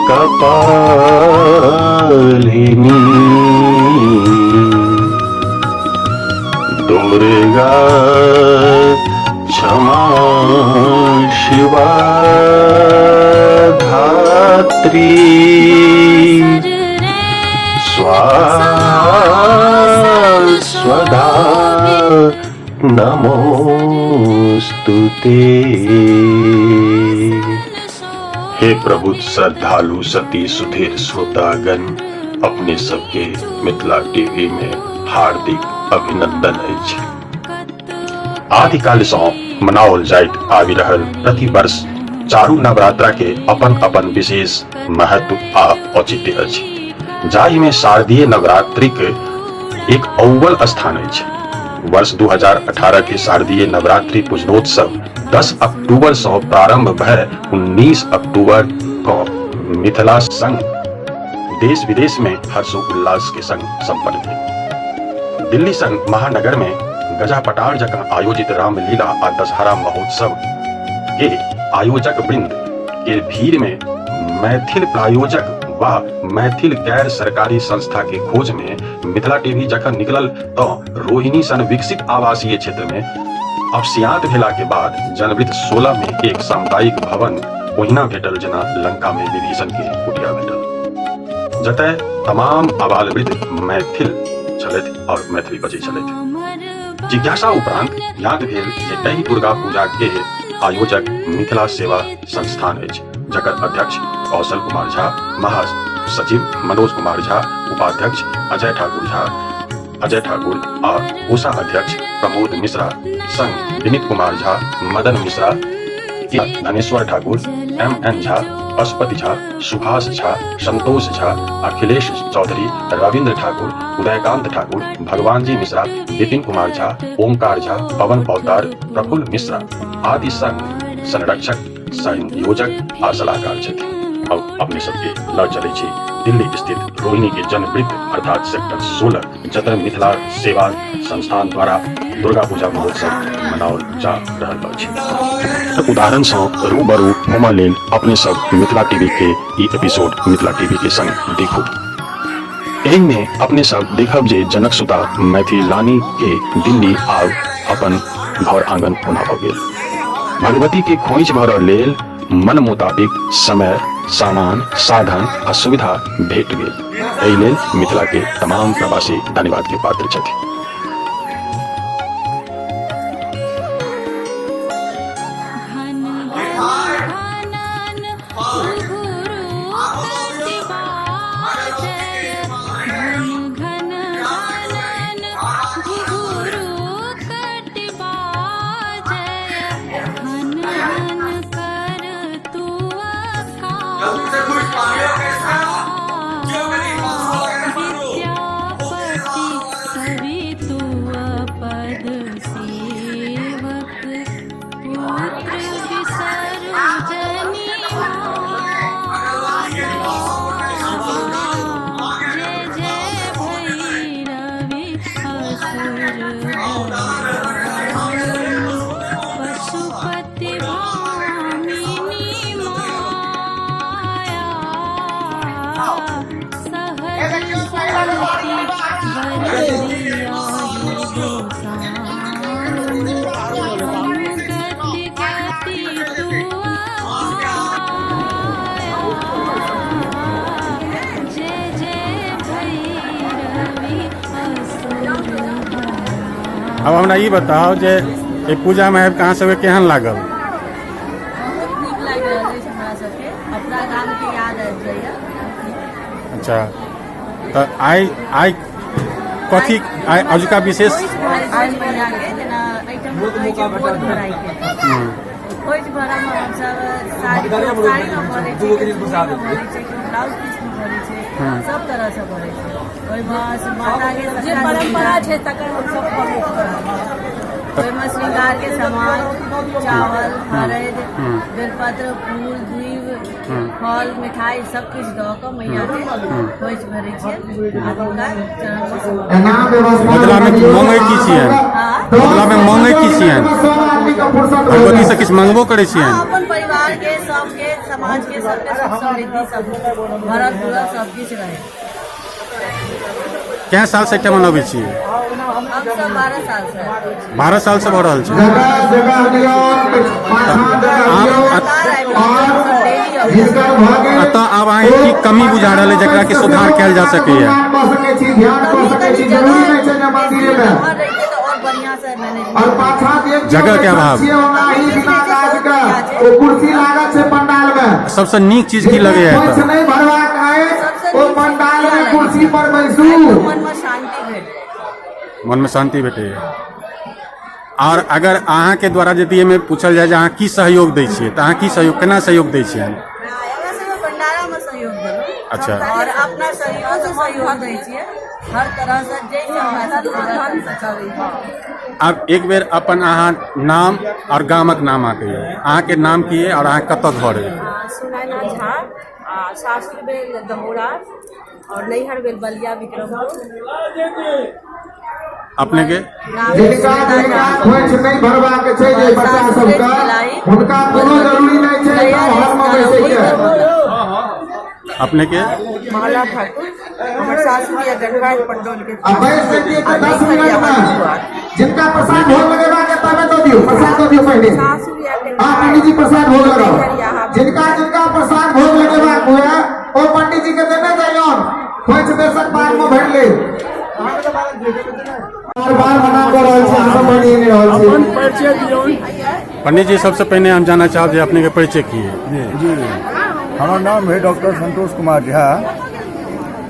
कपालिनी दुर्गा क्षमा शिवा धात्री स्वधा नमोस्तुते। हे प्रभु श्रद्धालु सती सुधीर श्रोतागण, अपने सबके मिथिला टीवी में हार्दिक अभिनंदन अछि। आदिकाल सँ मनाओल जाइत आबि रहल प्रति वर्ष चारू नवरात्रा के अपन अपन विशेष महत्व आ औचित्य अछि, जाहि में शारदीय नवरात्रिक एक अव्वल स्थान अछि। वर्ष 2018 के शारदीय नवरात्रि पूजनोत्सव 10 अक्टूबर से प्रारंभ भय 19 अक्टूबर को मिथिला संग देश विदेश में हर्षोल्लास के संग संपन्न भेल। दिल्ली संग महानगर में गजापटार जकां आयोजित रामलीला आ दशहरा महोत्सव के आयोजक वृंद के भीड़ में मैथिल प्रायोजक व मैथिल गैर सरकारी संस्था के खोज में मिथिला टीवी जखन निकलल तो रोहिणी सन विकसित आवासीय क्षेत्र में अवसियात भेला के बाद जनवरी 16 में एक सामुदायिक भवन ओहिना भेटल जेना लंका में विभीषण के कुटिया भेटल, जतय तमाम आबालवृद्ध मैथिल छलथि और मैथिली बजै छलथि। जिज्ञासा उपरांत ज्ञात भेल जे एहि दुर्गा पूजा के आयोजक मिथिला सेवा संस्थान अछि, जकर अध्यक्ष कौशल कुमार झा, महासचिव मनोज कुमार झा, उपाध्यक्ष अजय ठाकुर आ कोषा अध्यक्ष प्रमोद मिश्रा संग विनीत कुमार झा, मदन मिश्रा, धनेश्वर ठाकुर, MN झा, पशुपति झा, सुभाष झा, संतोष झा, अखिलेश चौधरी, रविंद्र ठाकुर, उदयकांत ठाकुर, भगवान जी मिश्रा, विपिन कुमार झा, ओंकार झा, पवन पौदार, प्रफुल्ल मिश्रा आदि संग संरक्षक, संयोजक आ सलाहकार छथि। अब अपने सबके लऽ चलै छी दिल्ली स्थित रोहिणी के जनवृत्त अर्थात सेक्टर 16, जतय मिथिला सेवा संस्थान द्वारा दुर्गा पूजा महोत्सव मनाओल जा रहल अछि। उदाहरण सँ रूबरू होमय लेल अपने सब मिथिला टीवी के ई एपिसोड मिथिला टीवी के संग देखू। एहि में अपने सब देखब जे जनक सुता मैथिलानी के दिल्ली आब अपन घर आंगन बनाबऽ गेल। भगवती के खोइच भरऽ लेल मन मुताबिक समय, सामान, साधन आ सुविधा भेट गेल। एहि लेल मिथिला के तमाम प्रवासी धन्यवाद के पात्र छथि। अब हमरा ई बताओ जे पूजा में कहाँ सब केहन लागल? अच्छा, तो आई कथी अजुका विशेष सब तरह से भरे छै। ओइ माता के जे परंपरा छै तकर हम सब फॉलो करब। ओइ में श्रृंगार के सामान, चावल, हरद, बेलपत्र, फूल, दूब, फल, मिठाई सब कुछ दऽ कऽ मैया के खोइच भरै छै। बदला में मांगे की छियन? बदला में मांगे की छियन? भगवती से किछु मांगबो करै छियन? परिवार के सबके समाज के सबके सुख समृद्धि सब भरल पूरा सब किछ रहे। क्या साल से एकटा मनबै छी? हम सब 12 साल से 12 साल से भऽ रहल छै। अतः आब अहाँ की कमी बुझा रहल है जकरा कि सुधार कयल जा सकैया? जगह के अभाव। सबसे नीक चीज की लगे है? मन में शांति भेटे। और अगर अहाँ के द्वारा यदि एहिमे पूछल जाए जे अहाँ की सहयोग दै छियै तऽ अहाँ की सहयोग केना सहयोग दै छियै? भंडारा में सहयोग देलहुं। अच्छा। और अपना सहयोग से सहयोग दै छियै हर तरह से अब एक बेर अपन अहाँ नाम और गामक नाम कहिए। अहाँ के नाम की है और अहाँ कतऽ घर है? सुनैना झा, सासुर भेल दमोरा और नैहर भेल बलिया विक्रमपुर। अपने के जिनका खोज नहीं भरवा के छै जे बच्चा सबका हुनका कोनो जरूरी नहीं छै घर में बैसे के। अपने के माला ठाकुर हमर सासुर या गढ़वाल पंडोल के अब बैस के 10 मिनट में जिनका प्रसाद भोग लगेबा के तबे तो दियो, प्रसाद तो दियो पहले। हां पंडित जी प्रसाद भोग लगाओ। जिनका प्रसाद भोग लगेबा हुआ ओ पंडित जी के देने जाइयो। खोज देशक बाद में भर ले बार मना कर रहल छै, हम बनी नहीं रहल छै। अपन परिचय दियौ पंडित जी। सबसे पहले हम जानना चाहब जे अपने के परिचय की है? जी हमार नाम है डॉक्टर संतोष कुमार झा,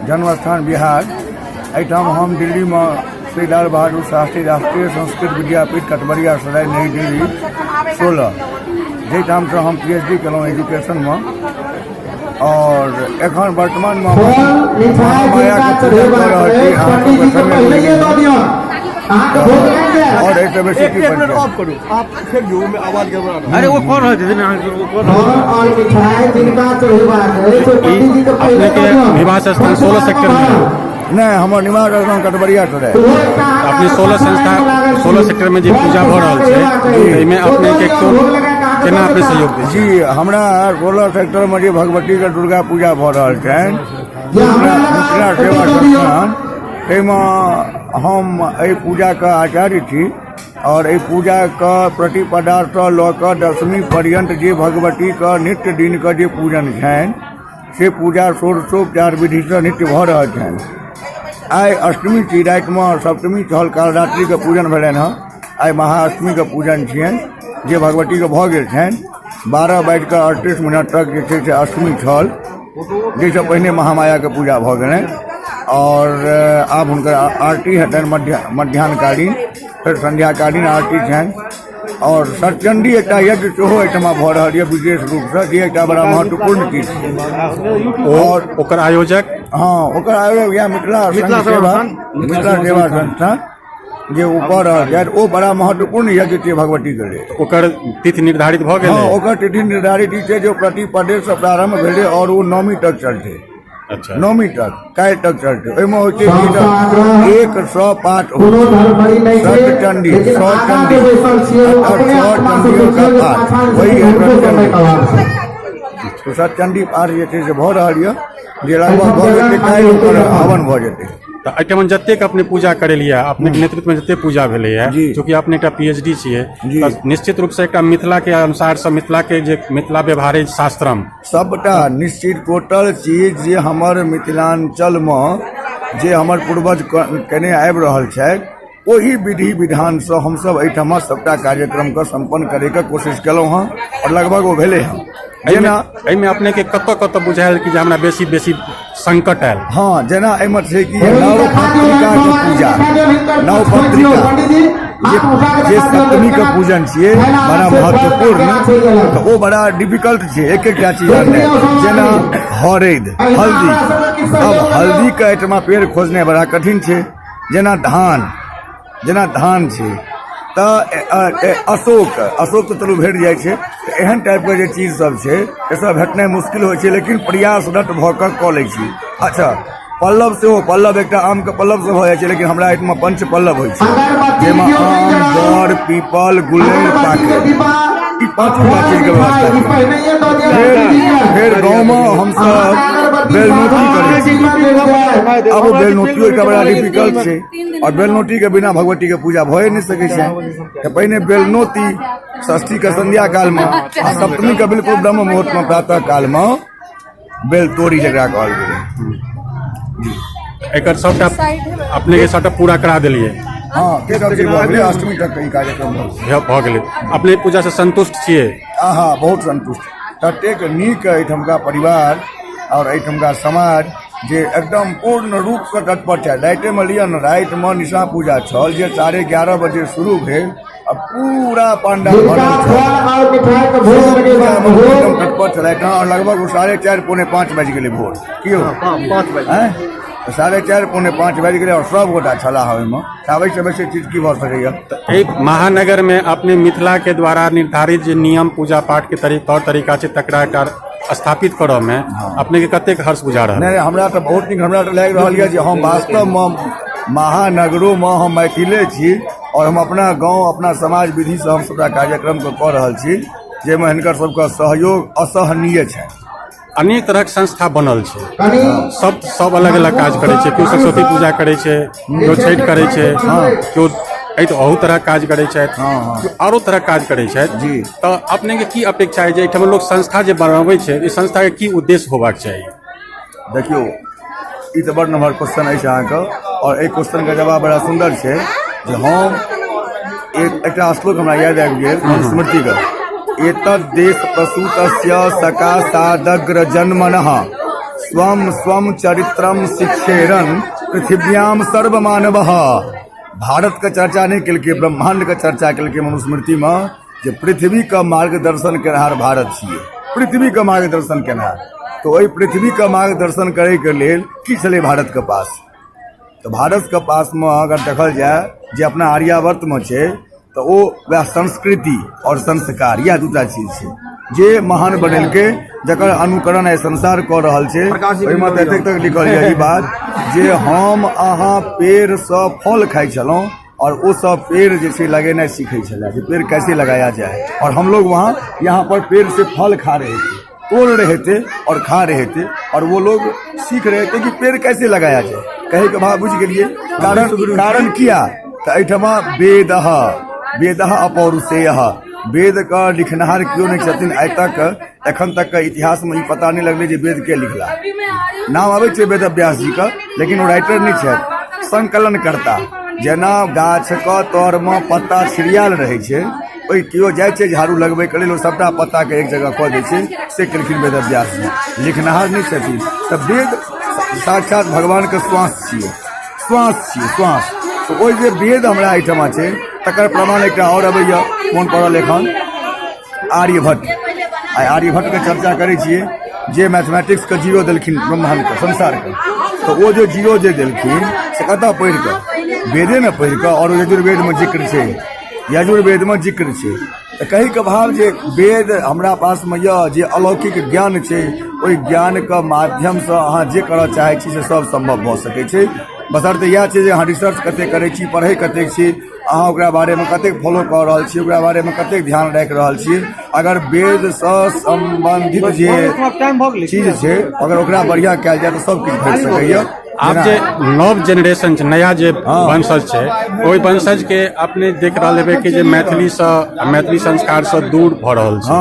जन्मस्थान बिहार। एहिठाम हम दिल्ली में श्री लाल बहादुर शास्त्री राष्ट्रीय संस्कृत विद्यापीठ कटबरिया सराय नई दिल्ली 16 जाहिठाम से हम PhD केलहुँ एजुकेशन में। और एखन वर्तमान में महामाया के पूजा कर रहल छी। और एक बेसी की ऑफ करू आप फिर जो में आवाज गड़बड़ा। अरे वो कौन है और मिठाई जिनका चढ़ेबा है तो पंडित जी के अपने के निवास स्थान 16 सेक्टर में? नहीं, हमार निवास स्थान कटबरिया सराय। अपने 16 सेक्टर में जो पूजा भऽ रहल छै एहिमे अपने के केना अपने सहयोग दै छी? जी हमरा 16 सेक्टर में जो भगवती के दुर्गा पूजा भऽ रहल छनि मिथिला सेवा संस्थान, ताहिमे हम एहि पूजा के आचार्य छी। और एहि पूजा के प्रतिपदा से लऽ कऽ 10वीं पर्यंत जे भगवती के नित्य दिन के जे पूजन छनि से पूजा षोडशोपचार विधि से नित्य भऽ रहल छनि। आइ अष्टमी छी, राति में सप्तमी छल, काल रात्रि के पूजन भेलनि हँ। आइ महाअष्टमी के पूजन छियनि जे भगवती के भऽ गेल छनि। 12:38 तक जे छै से अष्टमी छल, जाहिसँ पहिने महामाया के पूजा भऽ गेलनि। और आब हुनकर आरती हेतनि मध्याह्नकालीन, फिर संध्याकालीन आरती छनि। और सतचंडी एक यज्ञ सेहो एहिठमा भऽ रहल यऽ विशेष रूप से, जे एकटा बड़ा महत्वपूर्ण चीज छै। और ओकर आयोजक? हाँ, ओकर आयोजक यह मिथिला सेवा संस्थान जे ऊपर रहल ओ बड़ा महत्वपूर्ण यज्ञ छै भगवती के लेल। ओकर तिथि निर्धारित भऽ गेल? हाँ, ओकर तिथि निर्धारित छै जो प्रतिपदे से प्रारंभ भेलै और वो 9वीं तक चलते। अच्छा। 9वीं तक काल्हि तक चलते। ओहिमे होइ छै 105 सतचंडी 100 चंडी और 100 चंडियों का पाठ, वही तो सतचंडी पाठ जे छै से भऽ रहल यऽ, जे लगभग भऽ जेतै काल्हि ओकर हवन भऽ जेतै। तो एहिठाम जतेक अपने पूजा करेलिए, अपने के नेतृत्व में जते पूजा भेलै है, चूँकि अपने एकटा PhD छियै, निश्चित रूप से एकटा मिथिला के अनुसार से मिथिला के जे मिथिला व्यवहारिक शास्त्रम सबटा निश्चित टोटल चीज जे हमर मिथिलांचल में जे हमर पूर्वज केने आबि रहल छथि ओही विधि विधान से हम सब एहिठाम सबटा कार्यक्रम के संपन्न करे के कोशिश केलहुँ हँ और लगभग वो भेले हैं। जेना एहिमे अपने के कतऽ बुझायल कि जे हमरा बेसी संकट आयल? हाँ, जेना एहिमे छै कि नवपत्रिका के पूजा, नवपत्रिका जे सप्तमी के पूजन छियै बड़ा महत्वपूर्ण, तो वो बड़ा डिफिकल्ट छै। एक चीज जेना हरैद, हल्दी। अब हल्दी के एहिठमा पेड़ खोजने बड़ा कठिन छै। जेना धान छै तऽ अशोक तऽ चलू भेट जाइ छै। एहन टाइप के जे चीज सब छै ये सब भेटनाइ मुश्किल होइ छै, लेकिन प्रयासरत भऽ कऽ कऽ लै छी। अच्छा, पल्लव सेहो, पल्लव एकटा आम के पल्लव से भऽ जाइ छै, लेकिन हमरा एहिठमा पंच पल्लव होइ छै, जाहिमे आम, बर, पीपल, गुलेर, पाकरि ई 5टा चीज के व्यवस्था ये पहले ये दो दिया फिर गाँव में हम सब बेलनोती करे छी। अब बेलनोती एक बड़ा डिफिकल्ट छै और बेलनोती के बिना भगवती के पूजा भए नहीं सके छै। तो पहिने बेलनोती षष्ठी के संध्या काल में आ सप्तमी के बिल्कुल ब्रह्म मुहूर्त में प्रातः काल में बेल तोड़ी जकरा कहल गेलै। एकर सबटा अपने के सबटा पूरा करा दिलिए। हाँ सब चीज भऽ गेलै, अष्टमी तक के ई कार्यक्रम भऽ गेलै। अपने पूजा से संतुष्ट छियै? हाँ बहुत संतुष्ट। ततेक नीक एहिठमका परिवार और एहिठमका समाज जे एकदम पूर्ण रूप से तत्पर छै। राति में लिअ न, राति में निशा पूजा छल जे 11:30 बजे शुरू भेल आ पूरा पंडाल भरल छल। और मिठाई का भोग लगेगा एकदम तत्पर छलथि और लगभग 4:30 पौने 5 बजि गेलै भोर। की हो 5 बजे 4:30 पौने 5 बजि गेलै और सब गोटा छलाह ओहिमे। आबै से बेसी चीज की भऽ सकैया। एक महानगर में अपने मिथिला के द्वारा निर्धारित जे नियम पूजा पाठ के तौर तरीका छै तकरा एकटा स्थापित करऽ में अपने के कतेक हर्ष बुझा रहल? नहीं हमरा तो बहुत नीक हमरा तो लागि रहल यऽ जे हम वास्तव में महानगरों में हम मैथिले छी और हम अपना गाँव अपना समाज विधि से हम सबटा कार्यक्रम के कऽ रहल छी जाहिमे हिनकर सबके सहयोग असहनीय छै। अनेक तरह के संस्था बनल छै, सब अलग अलग काज करे छै। केओ सरस्वती पूजा करे छै, केओ छठि करे छै, केओ अहू तरह काज करे छथि, आरो तरह काज करे छथि जी। तो अपने के की अपेक्षा है जे एहिठाम लोग संस्था जे बनाबै छै ई संस्था के की उद्देश्य होबाक चाही? देखियो ई तो बड़ नम्हर क्वेश्चन अछि अहाँके और एक क्वेश्चन के जवाब बड़ा सुंदर छै जे हम एकटा श्लोक हमरा याद आबि गेल स्मृति के, एतद् देश प्रसूतस्य सकाशादग्र जन्मनः स्वम स्वम चरित्रम शिक्षेरन पृथिव्याम सर्वमानवः। भारत का चर्चा नहीं केलकै, ब्रह्मांड का चर्चा केलकै मनुस्मृति में जे पृथ्वी का मार्गदर्शन केनहार भारत छियै, पृथ्वी का मार्गदर्शन केनहार। तो वही पृथ्वी का मार्गदर्शन करे के लेल की छलै भारत के पास? तो भारत के पास में अगर देखल जाए जे अपना आर्यावर्त में छै तो वो वह संस्कृति और संस्कार यह दूटा चीज छै जे महान बनेलकै, जकर अनुकरण आइ संसार कऽ रहल छै। ओहिमे तऽ एतेक तक लिखल यऽ ई बात जे हम अहाँ पेड़ से फल खाइ छलहुँ और वो सब पेड़ जैसे लगेना सीखे छला कि पेड़ कैसे लगाया जाए और हम लोग यहाँ पर पेड़ से फल खा रहे थे, तोड़ रहे थे और खा रहे थे और वो लोग सीख रहे थे कि पेड़ कैसे लगाया जाए। कहे के भाव बुझ गेलिए कारण किया तो एहिठमा वेदः अपौरुषेयः, वेद का लिखनहार क्यों नहीं छथिन आइ तक एखन तक के इतिहास में ई पता नहीं लगले जे वेद के लिखला। नाम आबै छै वेद व्यास जी का, लेकिन वो राइटर नहीं छथि, संकलन करता। जेना गाछ के तर में पत्ता छिड़ियाल रहे छै, ओहि केओ जाइ छै झाड़ू लगबै के लेल सबटा पत्ता के एक जगह कऽ दै छै, से केलखिन वेद व्यास जी। लिखनहार नहीं छथिन। तऽ वेद साक्षात भगवान के श्वास छियै, श्वास। तो ओहि जे वेद हमरा एहिठमा छै तकर प्रमाण एकटा और अबैया मोन पड़ल एखन आर्यभट्ट। आइ आर्यभट्ट के चर्चा करै छियै जे मैथमेटिक्स के जीरो देलखिन ब्रह्मांड के संसार के। तो वो जो जीरो जे देलखिन से कतऽ पढ़ि कऽ? वेदे में पढ़ि कऽ। और यजुर्वेद में जिक्र छै, यजुर्वेद में जिक्र छै। तऽ कही के भाव जे वेद हमरा पास में यऽ जे अलौकिक ज्ञान छै, ओहि ज्ञान के माध्यम से अहाँ जे करऽ चाहै छी से सब संभव भऽ सकै छै। बशर्ते इएह छै जे अहाँ रिसर्च कतेक करै छी, पढ़ै कतेक छी, अहाँ ओकरा बारे में कतेक फॉलो कऽ रहल छी, ओकरा बारे में कतेक ध्यान राखि रहल छी। अगर वेद से संबंधित जे चीज छै अगर ओकरा बढ़िया कयल जाए तो सब किछु भेट सकैया। आब जे नव जेनरेशन छै, नया जे वंशज छै, ओहि वंशज के अपने देख रहल हेबै कि जे मैथिली संस्कार से दूर भऽ रहल छै।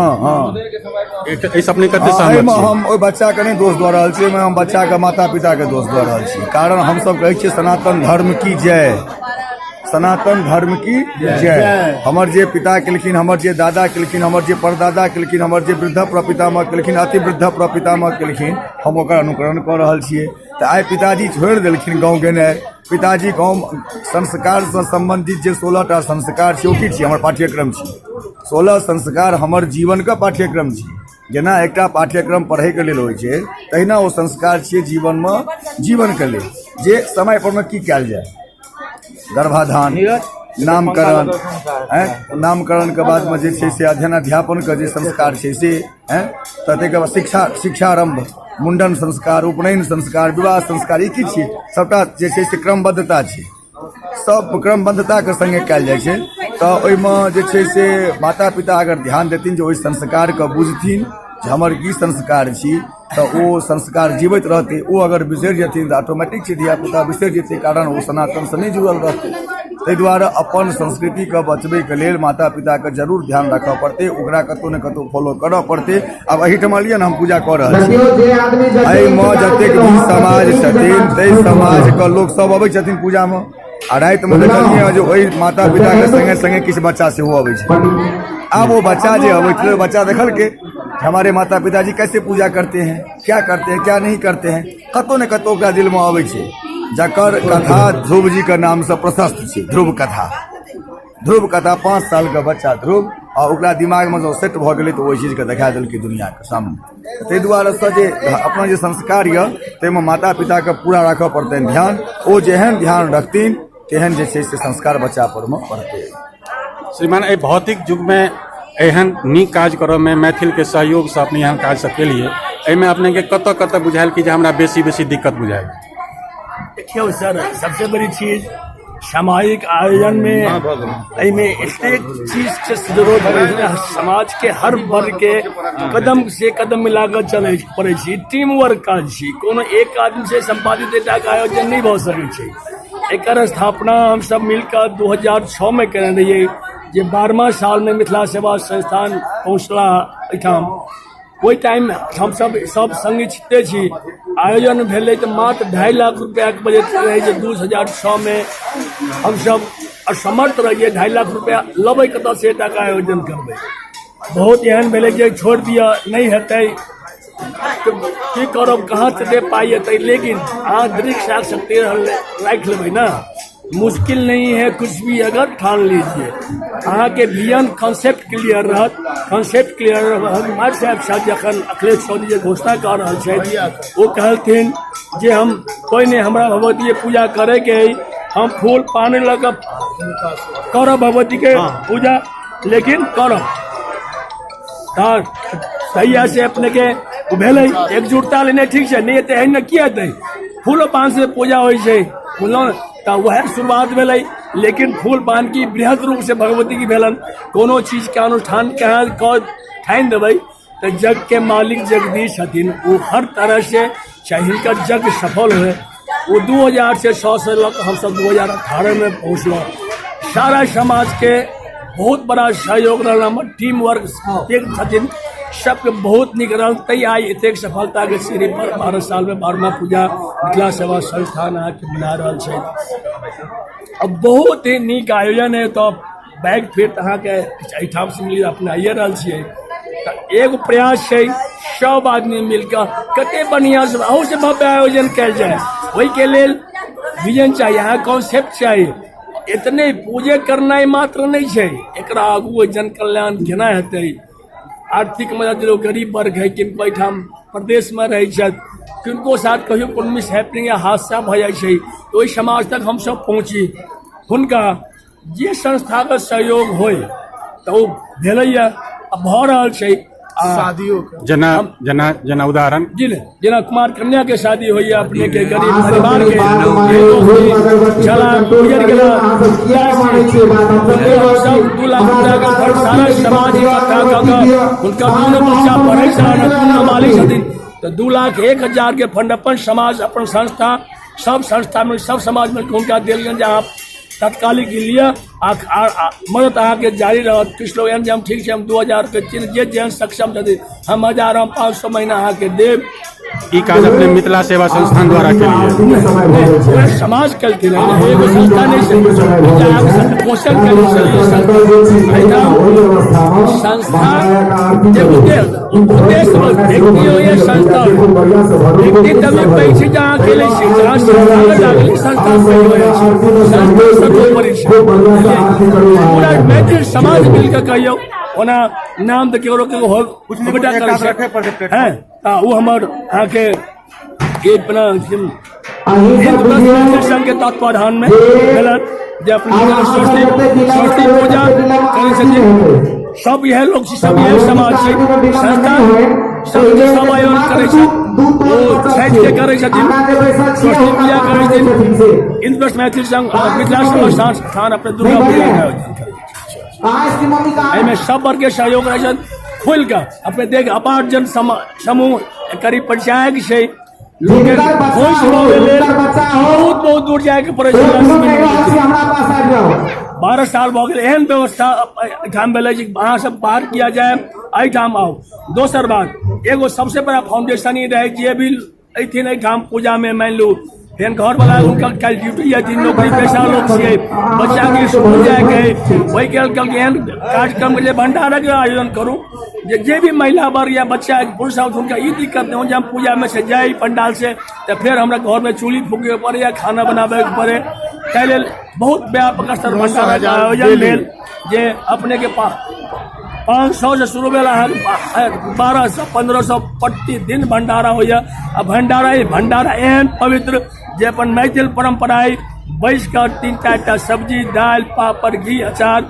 एहि अपने कते सहमत छी? हम ओहि बच्चा के नहीं दोष दऽ रहल छी, हम बच्चा के माता पिता के दोष दऽ रहल छी। कारण हम सब कहै छियै सनातन धर्म की जय, सनातन धर्म की जय। हमर जे पिता केलखिन, हमर जे दादा केलखिन, हमर जे परदादा केलखिन, हमर जे वृद्ध प्रपितामह केलखिन, अति वृद्ध प्रपितामह केलखिन, हम ओकर अनुकरण कऽ रहल छियै। तऽ आइ पिताजी छोड़ि देलखिन गाँव गेनाइ। पिताजी गाँव संस्कार से संबंधित जे 16टा संस्कार छै ओ की छियै? हमर पाठ्यक्रम छी। 16 संस्कार हमर जीवन का पाठ्यक्रम छी। जेना एकटा पाठ्यक्रम पढ़ै के लेल होइ छै, तहिना ओ संस्कार छियै जीवन में, जीवन के लेल जे समय पर में की कयल जाय। गर्भाधान, नामकरण, नामकरण के बाद में जे छै से अध्ययन अध्यापन के जे संस्कार छै से, तकर बाद शिक्षारंभ, मुंडन संस्कार, उपनयन संस्कार, विवाह संस्कार, ई की छियै? सबटा जे छै से क्रमबद्धता छै, सब क्रमबद्धता के संगे कयल जाइ छै। तो ओहिमे जे छै से माता पिता अगर ध्यान देथिन जे ओहि संस्कारके बुझथिन जे हमर की संस्कार छी तो वो संस्कार जीवित रहते। वो अगर बिसरि जेथिन तो ऑटोमेटिक छै धिया पुता बिसरि जेतै, कारण वो सनातन से नहीं जुड़ल रहतै। ताहि दुआरे अपन संस्कृति के बचबे के लेल माता पिता के जरूर ध्यान रखऽ पड़तै, ओकरा कतौ ने कतौ फॉलो करऽ पड़तै। आब एहिठाम लिअ ने हम पूजा कऽ रहल छी, एहिमे जतेक भी समाज छथिन ताहि समाज के लोक सब अबै छथिन पूजा में, आ राति में देखलियै जे ओहि माता पिता के संगे संगे किछु बच्चा सेहो अबै छै। अब वो बच्चा जो अबै छै, बच्चा देखल के हमारे माता पिताजी कैसे पूजा करते हैं, क्या करते हैं, क्या नहीं करते हैं, कतौ ने कतौ ओकरा दिल में अबै छै। जकर कथा ध्रुव जी के नाम से प्रशस्त छै, ध्रुव कथा। ध्रुव कथा 5 साल का बच्चा ध्रुव, और ओकरा दिमाग में जो सेट भ गेलै तो ओहि चीज के देखा देलकै दुनिया के सामने। ताहि दुआरे से जे अपना जे संस्कार यऽ ताहिमे माता पिता के पूरा राखऽ पड़तनि ध्यान। ओ जेहन ध्यान रखथिन तेहन जे छै से संस्कार बच्चा पर में पड़तै। श्रीमान एहि भौतिक युग में एहन नीक काज करऽ में मैथिल के सहयोग से अपने एहन काज सब केलिए, एहिमे अपने के कतऽ कतऽ बुझायल कि जे हमरा बेसी दिक्कत बुझायल? देखियो सर, सबसे बड़ी चीज सामाजिक आयोजन में एतेक चीज के जरूरत है। समाज के हर वर्ग के कदम से कदम मिलाकर चले पड़े छी, टीम वर्क काज छी। कोनो एक आदमी से संपादित डेटा का आयोजन नहीं भ सकै छै। एकर स्थापना हम सब मिलकर 2006 में केने रहिए, जे 12वां साल में मिथिला सेवा संस्थान पहुँचला एहिठाम। ओहि टाइम हम सब संगी छिटे छी। आयोजन भेलै तऽ मात्र 2.5 लाख रुपया के बजट रहे, जे 2006 में हम सब असमर्थ रहिए 2.5 लाख रुपया लबै कतऽ से टाका आयोजन करबै। बहुत एहन भेलै जे छोड़ दिया, नहीं हेतै तो की करब, कहाँ से दे पाई हेतै। लेकिन अहाँ दृढ़ शक्ति राख लेबै ना, मुश्किल नहीं है कुछ भी अगर ठान लीजिए। अहाँ के विजन कॉन्सेप्ट क्लियर रहत, कॉन्सेप्ट क्लियर हमारे साहब साहब जखन अखिलेश चौधरी जी घोषणा कर रहल छथि, वो कहलथिन जे हम कोई नहीं, हमरा भगवती पूजा करे के हम फूल पानी लगा करब भगवती के पूजा, लेकिन करब सही से अपने के भेलै एकजुटता लेने ठीक है, नहीं तो एहन किया हेतै। फूलो पान से पूजा होइ छै, बुझलहुँ, तो वह शुरुआत भेलै। लेकिन फूल पान की बृहद रूप से भगवती की भेलन। कोनो चीज के अनुष्ठान कहाँ ठानि देबै तो जग के मालिक जगदीश छथिन, वो हर तरह से चाहे हिनकर जग सफल हुए। वो 2000 से 100 से लग हम सब 2018 में पहुँचल। सारा समाज के बहुत बड़ा सहयोग रहा, टीम वर्क छथिन, सबके बहुत निक रहल। तै आई एतेक सफलता के सीढ़ी पर 12 साल में 12वां पूजा मिथिला सेवा संस्थान आके बना रहल छै। अब बहुत ही नीक आयोजन है, तो बैग फिर अहाँ के एहिठाम से मिली अपनाइए रहल छियै। तो एगो प्रयास छै, सब आदमी मिलकर कते बढ़िया से अहू से भव्य आयोजन कयल जाए। ओहि के लेल विजन चाहिए, यहाँ कॉन्सेप्ट चाहिए। इतने पूजे करना मात्र नहीं है, एकरा आगू जन कल्याण केना हेतै। आर्थिक मदद लोग गरीब वर्ग है, किनको एहिठाम प्रदेश में रहे छथि, किनको साथ कहियो कोनो मिस हैपनिंग या हादसा भ जाइ छै, तो ओहि समाज तक हम सब पहुँची। हुनका जे संस्था के सहयोग होय तो भेलैया, भऽ रहल छै। शादियों जना उदाहरण जेना कुमार कन्या के शादी होइए, अपने के गरीब परिवार के चला गुजर गेला, सब 2 लाख रुपया के घर सारा समाज इकट्ठा कऽ हुनका दोनों बच्चा पढ़ै छथिन, मालिक छथिन, तो 2,01,000 के फंड अपन समाज, अपन संस्था, सब संस्था में सब समाज में हुनका देल गेल। जहाँ तत्कालिक लिए मदद अहाँ के जारी रहत। किछु लोग एहन जे हम ठीक छै, हम 2000 के चिन्ह जे जेहन सक्षम छथिन, हम 1000 हम 500 महीना अहाँ के देब। ई काज अपने मिथिला सेवा संस्थान द्वारा केलिए, समाज केलखिन, एगो संस्था नहीं छै पोषण केलिए। संस्था जे उद्देश्य व्यक्ति हो या संस्था व्यक्ति तभी पैघ छै जहाँ केले छै, जहाँ संस्था लागल संस्था पैघ होइ छै, संस्था सर्वोपरि छै। पूरा मैथिल समाज मिलकर कहियो ओना नाम तो केकरो केकरो होबेटा करै छै हैं, वो हमर अहाँ के एक बना संघ के तत्वाधान में भेलन, जे अपने सरस्वती पूजा करै छथिन। सब यह लोग सब यह समाज छै, संस्था सब आयोजन करै छै, वो छठि के करै छथिन, सरस्वती पूजा करै छथिन, इंद्रप्रस्थ मैथिल संघ मिथिला सेवा संस्थान अपने दुर्गा पूजा के आयोजन करै छै। इसकी मम्मी का एहिमे सब वर्ग के सहयोग रहे खुल के अपने देख अपार जन समूह करीब पंचायत छै लोग खुश हो गेले बहुत बहुत दूर जाए के पड़े हमरा पास आबि जाओ 12 साल भ गेल एहन व्यवस्था ठाम भेलै जे अहाँ सब बाहर किया जाए एहिठाम आओ। दोसर बात एगो सबसे बड़ा फाउंडेशन ही रहे जे भी अथिन एहिठाम पूजा में मान लू फेन घर वाला उनका कल ड्यूटी है तीन नौकरी पेशा लोग छियै बच्चा के स्कूल जाए के वही कल एहन कार्यक्रम के लिए भंडारा के आयोजन करूँ जे भी महिला वर्ग या बच्चा पुरुष उनका ये दिक्कत नहीं हो जब हम पूजा में से जाए पंडाल से तो फिर हमरा घर में चूल्ही फूके पड़े या खाना बनाबे पड़े ताहि लेल बहुत व्यापक स्तर भंडारा के आयोजन भेल जे अपने के 500 से शुरू भेल 1200 1500 प्रतिदिन भंडारा होइया आ भंडारा एहन पवित्र जे अपन मैथिल परंपरा बैस कर 3-4 सब्जी दाल पापड़ घी अचार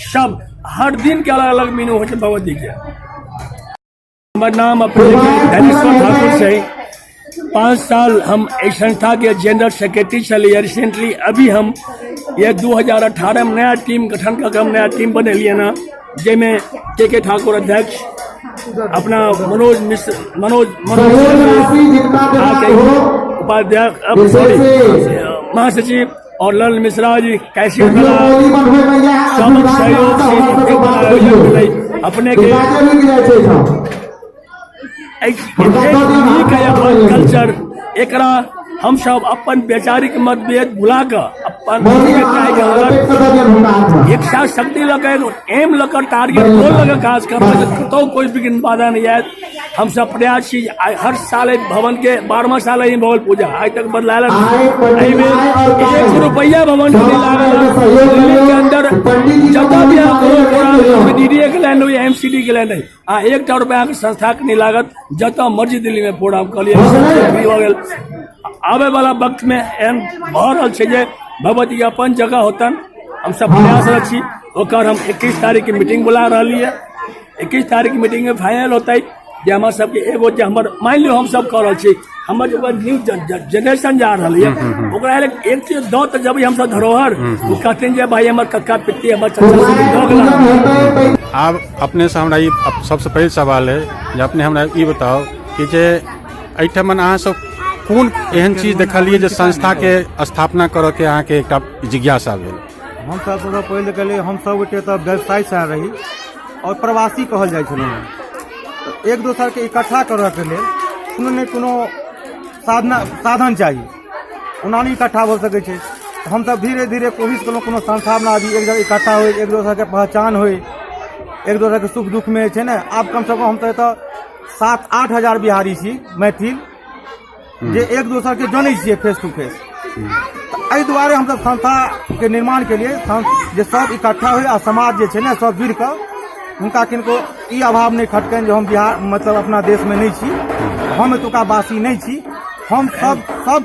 सब हर दिन के अलग अलग मेनू हो भगवती के। हमारा नाम धनेश्वर ठाकुर से 5 साल हम इस संस्था के जनरल सेक्रेटरी चलिए। रिसेंटली अभी हम ये 2018 में नया टीम गठन करके हम नया टीम बने लिए ना जिसमें के ठाकुर अध्यक्ष अपना मनोज उपाध्यक्ष महासचिव और ललन मिश्रा जी कैसे सहयोग से अपने के कल्चर एकरा हम सब अपन वैचारिक मतभेद भुला कर अपन एक साथ शक्ति लगे एम लकर टारगेट गोल लगे खास कर तो कोई भी बाधा नहीं है। हम सब प्रयास हर साल भवन के 12वां साल ही भवन पूजा आज तक बदलाल 1 रुपया भवन के अंदर जब भी डीडीए के लैंड हुई एमसीडी के लैंड है 1 रुपया के संस्था के नहीं लागत जत मर्जी दिल्ली में प्रोग्राम करिए आवे वाला वक्त में एहन भऽ रहल छै जे भगवती के अपन जगह होतन हम सब प्रयास रखी ओकर हम 21 तारीख की मीटिंग बुला रही है। 21 तारीख की मीटिंग में फाइनल होता है जे हमारे सबके एगो जे हमर मान लियो हम सब कर रहल छी हमर जो न्यू जनरेशन जा रही है ओकरा एक चीज दो तो जब हम सब धरोहर वो कहते हैं जे भाई हमर कक्का पित्ती हमर चाचा आब अपने से हमरा सबसे पहले सवाल है जे अपने हमरा ई बताओ कि जे एहिठाम अहाँ सब कोन एहन चीज देखलिए जे संस्था के स्थापना करऽ के अहाँ के एकटा जिज्ञासा भेल। हम सबसे पहले कहलिए हम सब गोटे तो व्यवसाय से रही और प्रवासी कहल जाय छलै तो एक दोसर के इकट्ठा करऽ के लेल कोनो ने कोनो साधन चाहिए ओना नहीं इकट्ठा हो सकै छै। हम सब धीरे धीरे कोशिश केलहुँ कोनो संस्था बनाबी एक जगह इकट्ठा हो एक दोसर के पहचान हो एक दोसर के सुख दुख में छै ने। आब कम से कम हम तो 7-8 हजार बिहारी छी मैथिल जे एक दोसर के जानै छियै फेस टू फेस एहि दुआरे हम सब संस्था के निर्माण के लिए जे सब इकट्ठा हुए आ समाज जे छै ने सब जुड़ कऽ हुनका किनको ई अभाव नहीं खटकनि जो हम बिहार मतलब अपना देश में नहीं छी हम एतुका वासी नहीं छी हम सब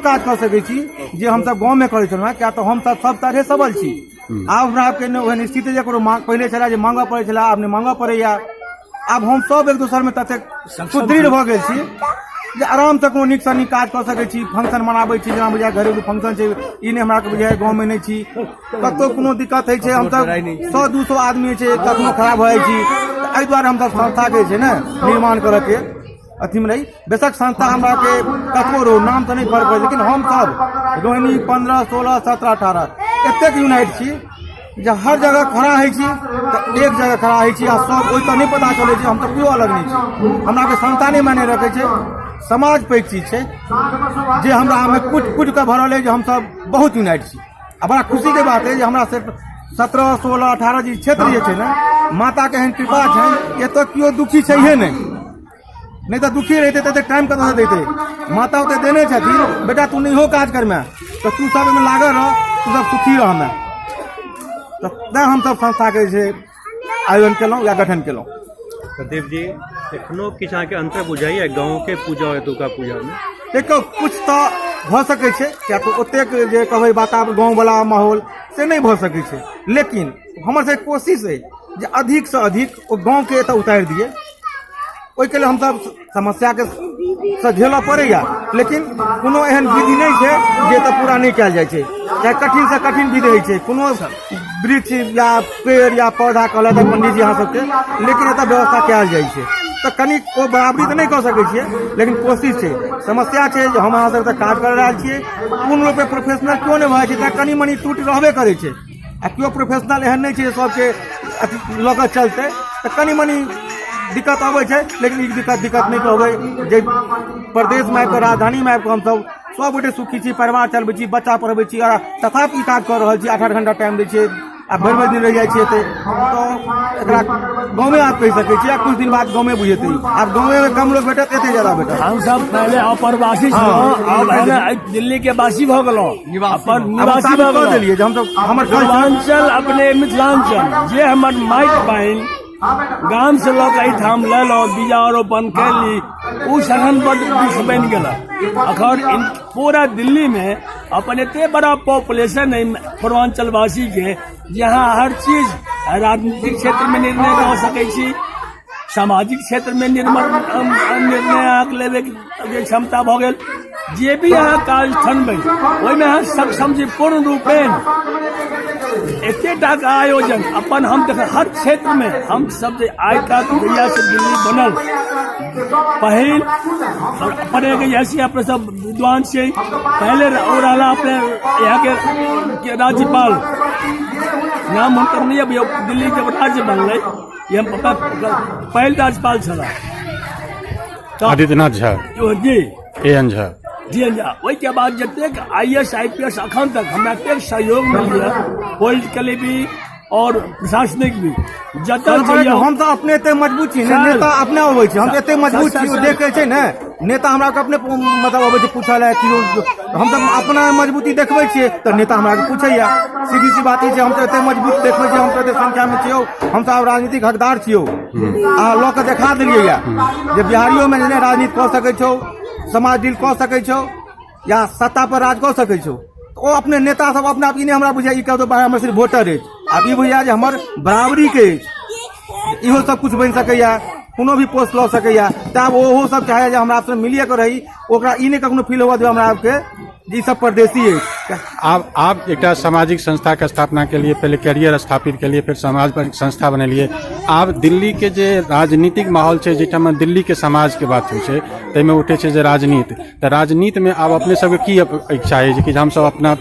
काज कर सकै छी जे हम सब गाँव में करै छलहुँ क्या तो हम सब तरह सबल छी। आब हमरा के ओहन स्थिति जे पहले छलै जे मांगऽ पड़ै छलै आब नहीं मांगऽ पड़ैया। आब हम सब एक दोसर में ततेक सुदृढ़ भऽ गेल छी जे आराम से कोनो नीक सँ नीक काज कर सकै छी फंक्शन मनाबै छी जेना बुझाय घरेलू फंक्शन छै ई नहीं हमरा के बुझाय गाँव में नहीं छी कतौ कोनो दिक्कत होइ छै हम सब 100-200 आदमी छै कखनो खराब भऽ जाइ छी एहि दुआरे हम सब संस्था के छै ने निर्माण करऽ के अथी में रही। बेशक संस्था हमरा के कतबो रो नाम से नहीं फर्क पड़े लेकिन हम सब रोहिणी 15, 16, 17, 18 एतेक यूनाइट छी जे हर जगह खड़ा है छी तो एक जगह खड़ा है छी आ सब ओइ तो नहीं पता चले हम तो कोई अलग नहीं छी हमरा के संस्था नहीं माने रखे छै समाज पैघ चीज छै जे हमरा में कुट के भरल है जे हम सब बहुत यूनाइट छी। आ बड़ा खुशी के बात है जे हमरा सिर्फ 17, 16, 18 जी क्षेत्र जे छै ने माता के एहन कृपा छै एतऽ केओ दुखी छैहे नहीं तो दुखी रहते तो टाइम कतऽ से देते माता ओते देने छथिन बेटा तू नहीं हो काज करमे तो तू सब में लागल रह तू सब सुखी रह में तो हम सब संस्था के जे आयोजन केलहुँ या गठन केलहुँ। प्रदीप जी एखनो किछु अहाँके अंतर बुझाइए गाँव के पूजा और एतुका पूजा में देखो कुछ तो भ सकै छै क्या तो ओतेक जे कहबै वातावरण गाँव वाला माहौल से नहीं भ सकै छै लेकिन हमर से कोशिश है जे अधिक से अधिक वो गाँव के एतऽ उतारि दिए ओहि के लिए हम सब समस्या के से झेलऽ पड़ैया, लेकिन कोनो एहन विधि नहीं है जे तऽ पूरा नहीं कयल जाइ छै। चाहे कठिन से कठिन विधि होइ छै, कोनो वृक्ष या पेड़ या पौधा कहलक पंडित जी अहाँ सबके, लेकिन एतऽ व्यवस्था कयल जाइ छै। तो कनी ओ बराबरी तो नहीं कह सकै छियै, लेकिन कोशिश छै। समस्या छै जे हम अहाँ सब तऽ काज कर रहल छियै, पूर्ण रूपे प्रोफेशनल क्यों नहीं भऽ छै, कनी मनी टूट रहबे करै छै। आ केओ प्रोफेशनल एहन नहीं छै सबके लऽ कऽ चलतै, तऽ कनी मनी दिक्कत आबै छै। लेकिन ई दिक्कत नहीं कहबै जे प्रदेश में आबि कऽ राजधानी में आबि कऽ हमसब सब गोटे सुखी छी, परिवार चलबै छी, बच्चा पढ़बै छी, और तथापि काज कर रहल छी। 8-8 घंटा टाइम दै छियै, आ भरि दिन रहि जाइ छियै तऽ एकरा गाँव में आप कहि सकै छी, कुछ दिन बाद गाँव में बुझेतै। आब गाँव में कम लोग भेटत, एते ज्यादा भेटत। हम सब पहले अप्रवासी छलहुँ, अब है ना दिल्ली के वासी भऽ गेलहुँ, अपन निवासी भऽ कऽ देलियै जे हमसब हमर पूर्वांचल अपने मिथिलांचल जे हमर माटि बहिन गाम से लोग एहिठाम लेलहुँ, बीजारोपण कैली, ओ सघन बड विष बनि गेल। अखन पूरा दिल्ली में अपन एते बड़ा पॉपुलेशन है पूर्वांचल वासी के, जहाँ हर चीज राजनीतिक क्षेत्र में निर्णय कऽ सकै छी, सामाजिक क्षेत्र में निर्णय अहाँके लेबे के क्षमता भऽ गेल। जे भी अहाँ काज ठनबै ओहिमे अहाँ सक्षम छी पूर्ण रूपेण। एतेटा आयोजन अपन हम देख हर क्षेत्र में हम सब जे आइ तक जहिया से दिल्ली बनल पहिल अपने के ऐसी अपने सब विद्वान से पहले और रहला अपने यहाँ के राज्यपाल, नाम हुनकर नहीं अब दिल्ली जब राज्य बनलै, ये हम पहल राज्यपाल छला आदित्यनाथ झा जी एन झा जी। ओहि के बाद जतेक IAS IPS अखन तक हमरा एतेक सहयोग मिलैया, पॉलिटिकली भी और प्रशासनिक भी। जतऽ हम तो अपने एते मजबूत छी, नेता अपने अबै छै, हम एते मजबूत छी, देखे छै ने नेता हमरा के अपने मतलब अबै छै पूछल है कि हम तो अपना मजबूती देखबै छियै, तो नेता हमरा के पूछैया। सीधी सी बात छै, हम तो एते मजबूत देखबै छियै, हम तो एते संख्या में छियौ, हम तो आब राजनीतिक हकदार छियौ। आ लऽ के देखा देलियै या जे बिहारियों में जेना राजनीति कऽ सकै छौ, समाज डील कऽ सकै छौ, या सत्ता पर राज कऽ सकै छौ। ओ अपने नेता सब अपने आप ई हमरा बुझाइ ई कहतो हमर सिर्फ वोटर अछि, आब ई बुझाइ जे हमर बराबरी के अछि, इहो सब कुछ बनि सकैया, कोनो भी पोस्ट लऽ सकैया। तऽ आब ओहो सब चाहे जे हमरा से मिलिए के रही, ओकरा ई नहि कखनो फील हुआ जे हमरा आपके जी सब परदेसी है। आप एक सामाजिक संस्था के स्थापना के लिए पहले कैरियर स्थापित के लिए, फिर समाज पर संस्था बनेलिए। आप दिल्ली के जे राजनीतिक माहौल है, जिठाम दिल्ली के समाज के बात हो, तैमे उठे छै जे राजनीति, तो राजनीति में आब अपने सबके की इच्छा है कि हम सब अपना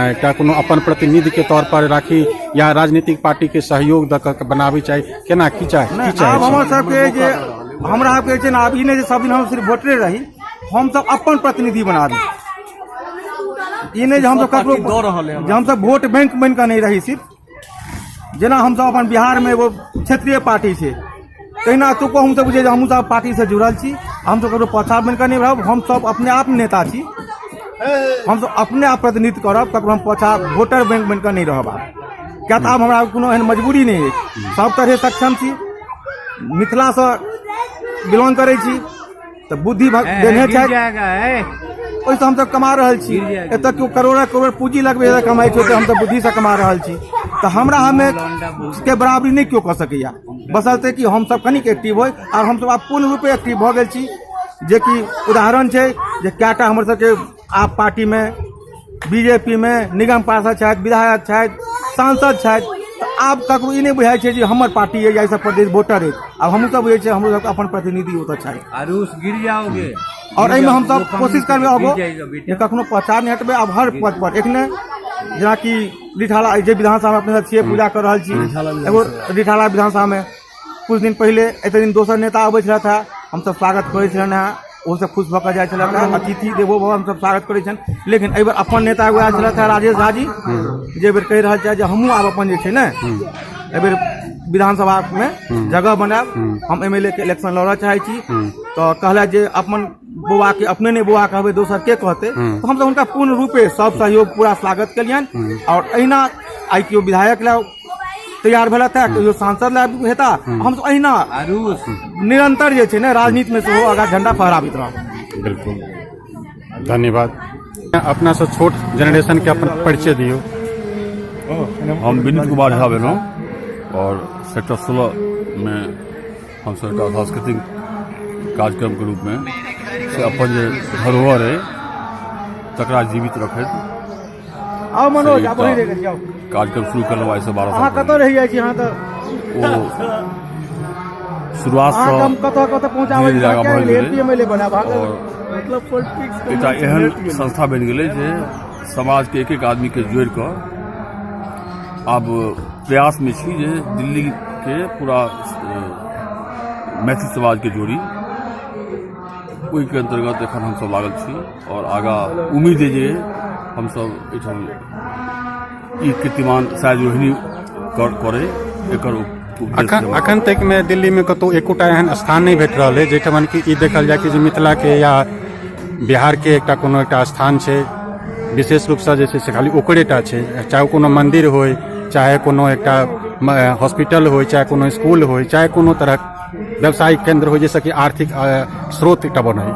एकटा कोनो अपन प्रतिनिधि के तौर पर राखी, या राजनीतिक पार्टी के सहयोग दऽ कऽ बनाबी चाही, केना की चाही? आब हमर सबके जे हमरा आपके छै ना, आब ई नहि जे सब दिन हम सिर्फ वोटरे रही, हम सब अपन प्रतिनिधि बना दी। ई नहीं हम सब ककरो दऽ रहल है, हम सब वोट बैंक बन के नहीं रही सिर्फ। जेना हम सब अपन बिहार में एगो क्षेत्रीय पार्टी छै, तहिना तुको हम सब बुझे हम सब पार्टी से जुड़ल छी, हम सब ककरो पछाड़ बन के नहीं रहब, हम सब अपने आप नेता छी, हम सब अपने आप प्रतिनिधित्व करब, ककरो हम पछाड़ वोटर बैंक बन के नहीं रहब। क्या आब हमरा कोनो एहन मजबूरी नहीं है, सब तरह सक्षम छी, मिथिला से बिलोंग करे छी, तो बुद्धि देने छै, ओहिसँ हम सब कमा रहल छी। एतऽ केओ करोड़ पूंजी लगबे कमाई छै, हम सब बुद्धि से कमा रहल छी। तो हमरा हमें के बराबरी नहीं क्यों कर सकैया, बशर्ते कि हम सब कनिक एक्टिव होय, और हम सब आब पूर्ण रूपे एक्टिव भऽ गेल छी। जे कि उदाहरण छै जे कएटा हमर सबके आप पार्टी में, बीजेपी में निगम पार्षद छथि, विधायक छथि, सांसद छथि। आब ककरो ई नहीं बुझाइ छै जे हमर पार्टी है या सब प्रदेश वोटर है, अब हम सब बुझे छै हमरो सबके अपन प्रतिनिधि ओतऽ छै, गिर जाओगे। और एहिमे हम सब कोशिश करबे आबो जे कखनो पहचान नहीं हटबे। अब हर पद पर एखने जेना कि रिठाला जे विधानसभा अपने सब छियै पूजा कर रहल छी, एगो रिठाला विधानसभा में कुछ दिन पहले एते दिन दोसर नेता अबै छलथि है, हम सब स्वागत करै छलनि है, ओ सब खुश भऽ कऽ जाइ छलथि है, अतिथि देवो भव हम सब स्वागत करै छनि। लेकिन एहि बेर अपन नेता एगो आयल छलथि है राजेश झा जी, जे बेर कहि रहल छै जे हमहूँ आब अपन जे छै ने एहि बेर विधानसभा में जगह बनाब, हम MLA के इलेक्शन लड़ऽ चाहै छी। तो कहला जे अपन बौआ के अपने नहीं बौआ कहबै दोसर के कहते, तो हम सब हुनका पूर्ण रूपे सब सहयोग पूरा स्वागत केलियनि। और अहिना आइ केओ विधायक ला तैयार भेल था, केओ सांसद ला हेता, हम सब अहिना निरंतर जे छै ने राजनीति में सेहो आगाँ झंडा फहराबैत रहब। बिल्कुल, धन्यवाद। अपना से छोट जनरेशन के अपन परिचय दियो। हम विनीत कुमार झा भेलहुँ, और सेक्टर 16 में हम सब सांस्कृतिक कार्यक्रम के रूप में से अपन जे धरोहर है तकरा जीवित रखैत आओ मनोज से आप एकटा वही रह जाओ कार्यक्रम शुरू करलहुँ आइसँ 12 अहाँ साल कतऽ रहि जाइ छी अहाँ तऽ ओ शुरुआत अहाँ हम कतऽ कतऽ पहुँचाबै छी आगाँ बढ़ि एमपी गेलै एमएलए बना भागल और मतलब पॉलिटिक्स एकटा एहन संस्था बनि गेलै जे समाज के एक एक आदमी के जोड़ि कऽ आब प्रयास में छी जे दिल्ली के पूरा मैथिल समाज के जोड़ी ओहि के अंतर्गत एखन हमसब लागल छी और आगाँ उम्मीद है जे हमसब एहिठाम ई कीर्तिमान शायद रोहिणी करे एकर अखन तक में दिल्ली में कतौ एकोटा एहन स्थान नहीं भेट रहल है जैठमन कि ई देखल जाय कि जे मिथिला के या बिहार के एकटा कोनो एकटा स्थान छै विशेष रूप से जे छै से खाली ओकरेटा छै, चाहे कोनो मंदिर होय, चाहे कोनो एकटा हॉस्पिटल होय, चाहे कोनो स्कूल होय, चाहे कोनो तरह व्यवसायिक केंद्र होय जैसे कि आर्थिक स्रोत एकटा बनै।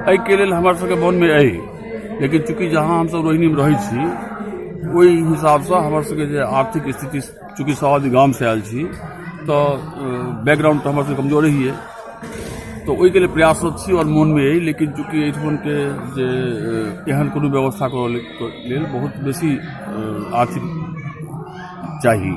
एहि के लेल हमर सबके मन में अइ, लेकिन चूंकि जहाँ हमसब रोहिणी में रहै छी ओहि हिसाब से हमर सबके जे आर्थिक स्थिति चूंकि सब आदमी गाम से आयल छी तो बैकग्राउंड तो हमर सबके कमजोर ही है, तो ओहि के लिए प्रयासरत छी और मन में अइ, लेकिन चूंकि एहिठाम के जे एहन कोनो व्यवस्था करऽ लेल बहुत बेसी आर्थिक चाही,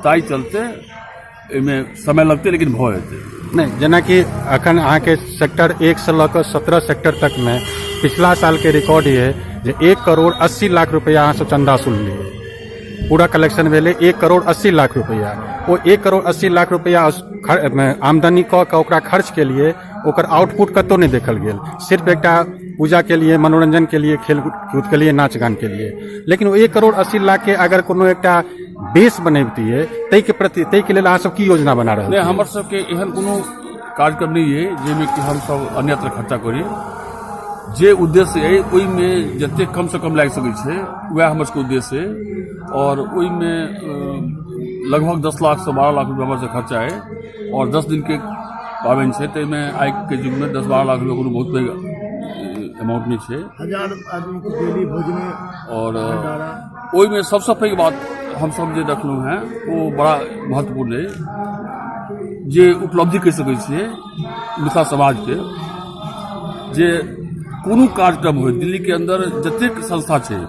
ताहि चलते एहिमे समय लगते लेकिन भऽ जेतै। नहीं, जेना कि अखन अहाँ के सेक्टर 1 से लऽ कऽ 17 सेक्टर तक में पिछला साल के रिकॉर्ड ये जे 1 करोड़ 80 लाख रुपया अहाँ सब चंदा सुनलिए, पूरा कलेक्शन भेले 1 करोड़ 80 लाख रुपया। वो 1 करोड़ 80 लाख रुपया आमदनी कऽ के ओकरा खर्च के लिए ओकर आउटपुट कतौ नहीं देखल गेल, सिर्फ एकटा पूजा के लिए, मनोरंजन के लिए, खेल कूद के लिए, नाच गान के लिए। लेकिन वो 1 करोड़ 80 लाख के अगर कोनो एकटा बेस बनैबतियै ताहि के लेल अहाँ सब की योजना बना रहल छियै? हमर सबके एहन कोनो कार्यक्रम नहीं है जाहिमे कि हम सब अन्यत्र खर्चा करी, जे उद्देश्य है ओहि में जते कम से कम लागि सकै छै वह हमर सबके उद्देश्य है, और ओहि में लगभग 10 लाख से 12 लाख रुपया हमर से खर्चा है, और 10 दिन के पाबनि छै, ताहिमे आइ के युग में 10-12 लाख रुपया कोनो बहुत पैघ अमाउंट नहीं छै। 1000 आदमी के डेली भोजन और ओहि में सबसे पैघ बात हम सब जे देखलहुँ हैं वो बड़ा महत्वपूर्ण है, जे उपलब्धि कहि सकै छियै मिथिला समाज के, जे कोनो कार्यक्रम हो दिल्ली के अंदर जतेक संस्था छै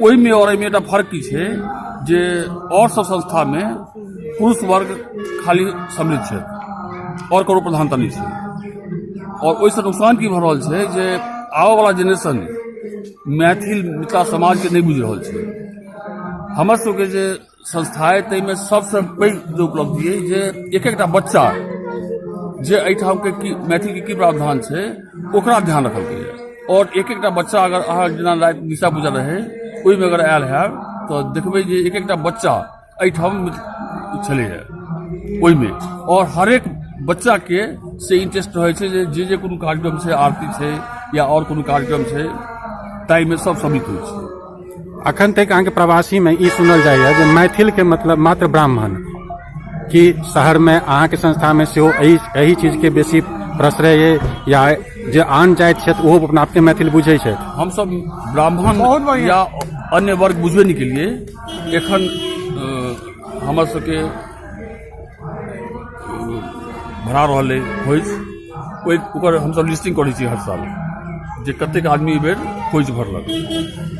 ओहि में और एहिमे एकटा फर्क की छै जे और सब संस्था में पुरुष वर्ग खाली सम्मिलित छै और कोनो प्रधानता नहीं छै, और ओहिसँ नुकसान की भऽ रहल छै जे आबऽ वाला जेनरेशन मैथिल मिथिला समाज के नहीं बुझि रहल छै। हमर सबके जे संस्था है ताहिमे सबसे पैघ जे उपलब्धि है जे एक एकटा बच्चा जे एहिठाम के की मैथिल के की प्रावधान छै ओकरा ध्यान रखल गेल, और एक एकटा बच्चा अगर अहाँ जेना राति निशा पूजा रहे ओहि में अगर आयल है तो देखबै जे एक एकटा बच्चा एहिठाम छलै है ओहि में, और हरेक बच्चा के से इंटरेस्ट रहे छै जे कोनो कार्यक्रम छै, आरती छै या और कोनो कार्यक्रम छै ताहि में सब सम्मिलित होइ छै। अखन तक अहाँ के प्रवासी में ई सुनल जाइए जे मैथिल के मतलब मात्र ब्राह्मण, कि शहर में अहाँ के संस्था में सेहो एही चीज के बेसी प्रश्रय है, या जे आन जाति छथि ओहो अपना आपके मैथिल बुझै छथि? हम सब ब्राह्मण या अन्य वर्ग बुझबे नहीं के लिए एखन हमर सबके भरा रहल है ओकर हम सब लिस्टिंग करै छी हर साल जे कतेक आदमी ई बेर खोज भरलक,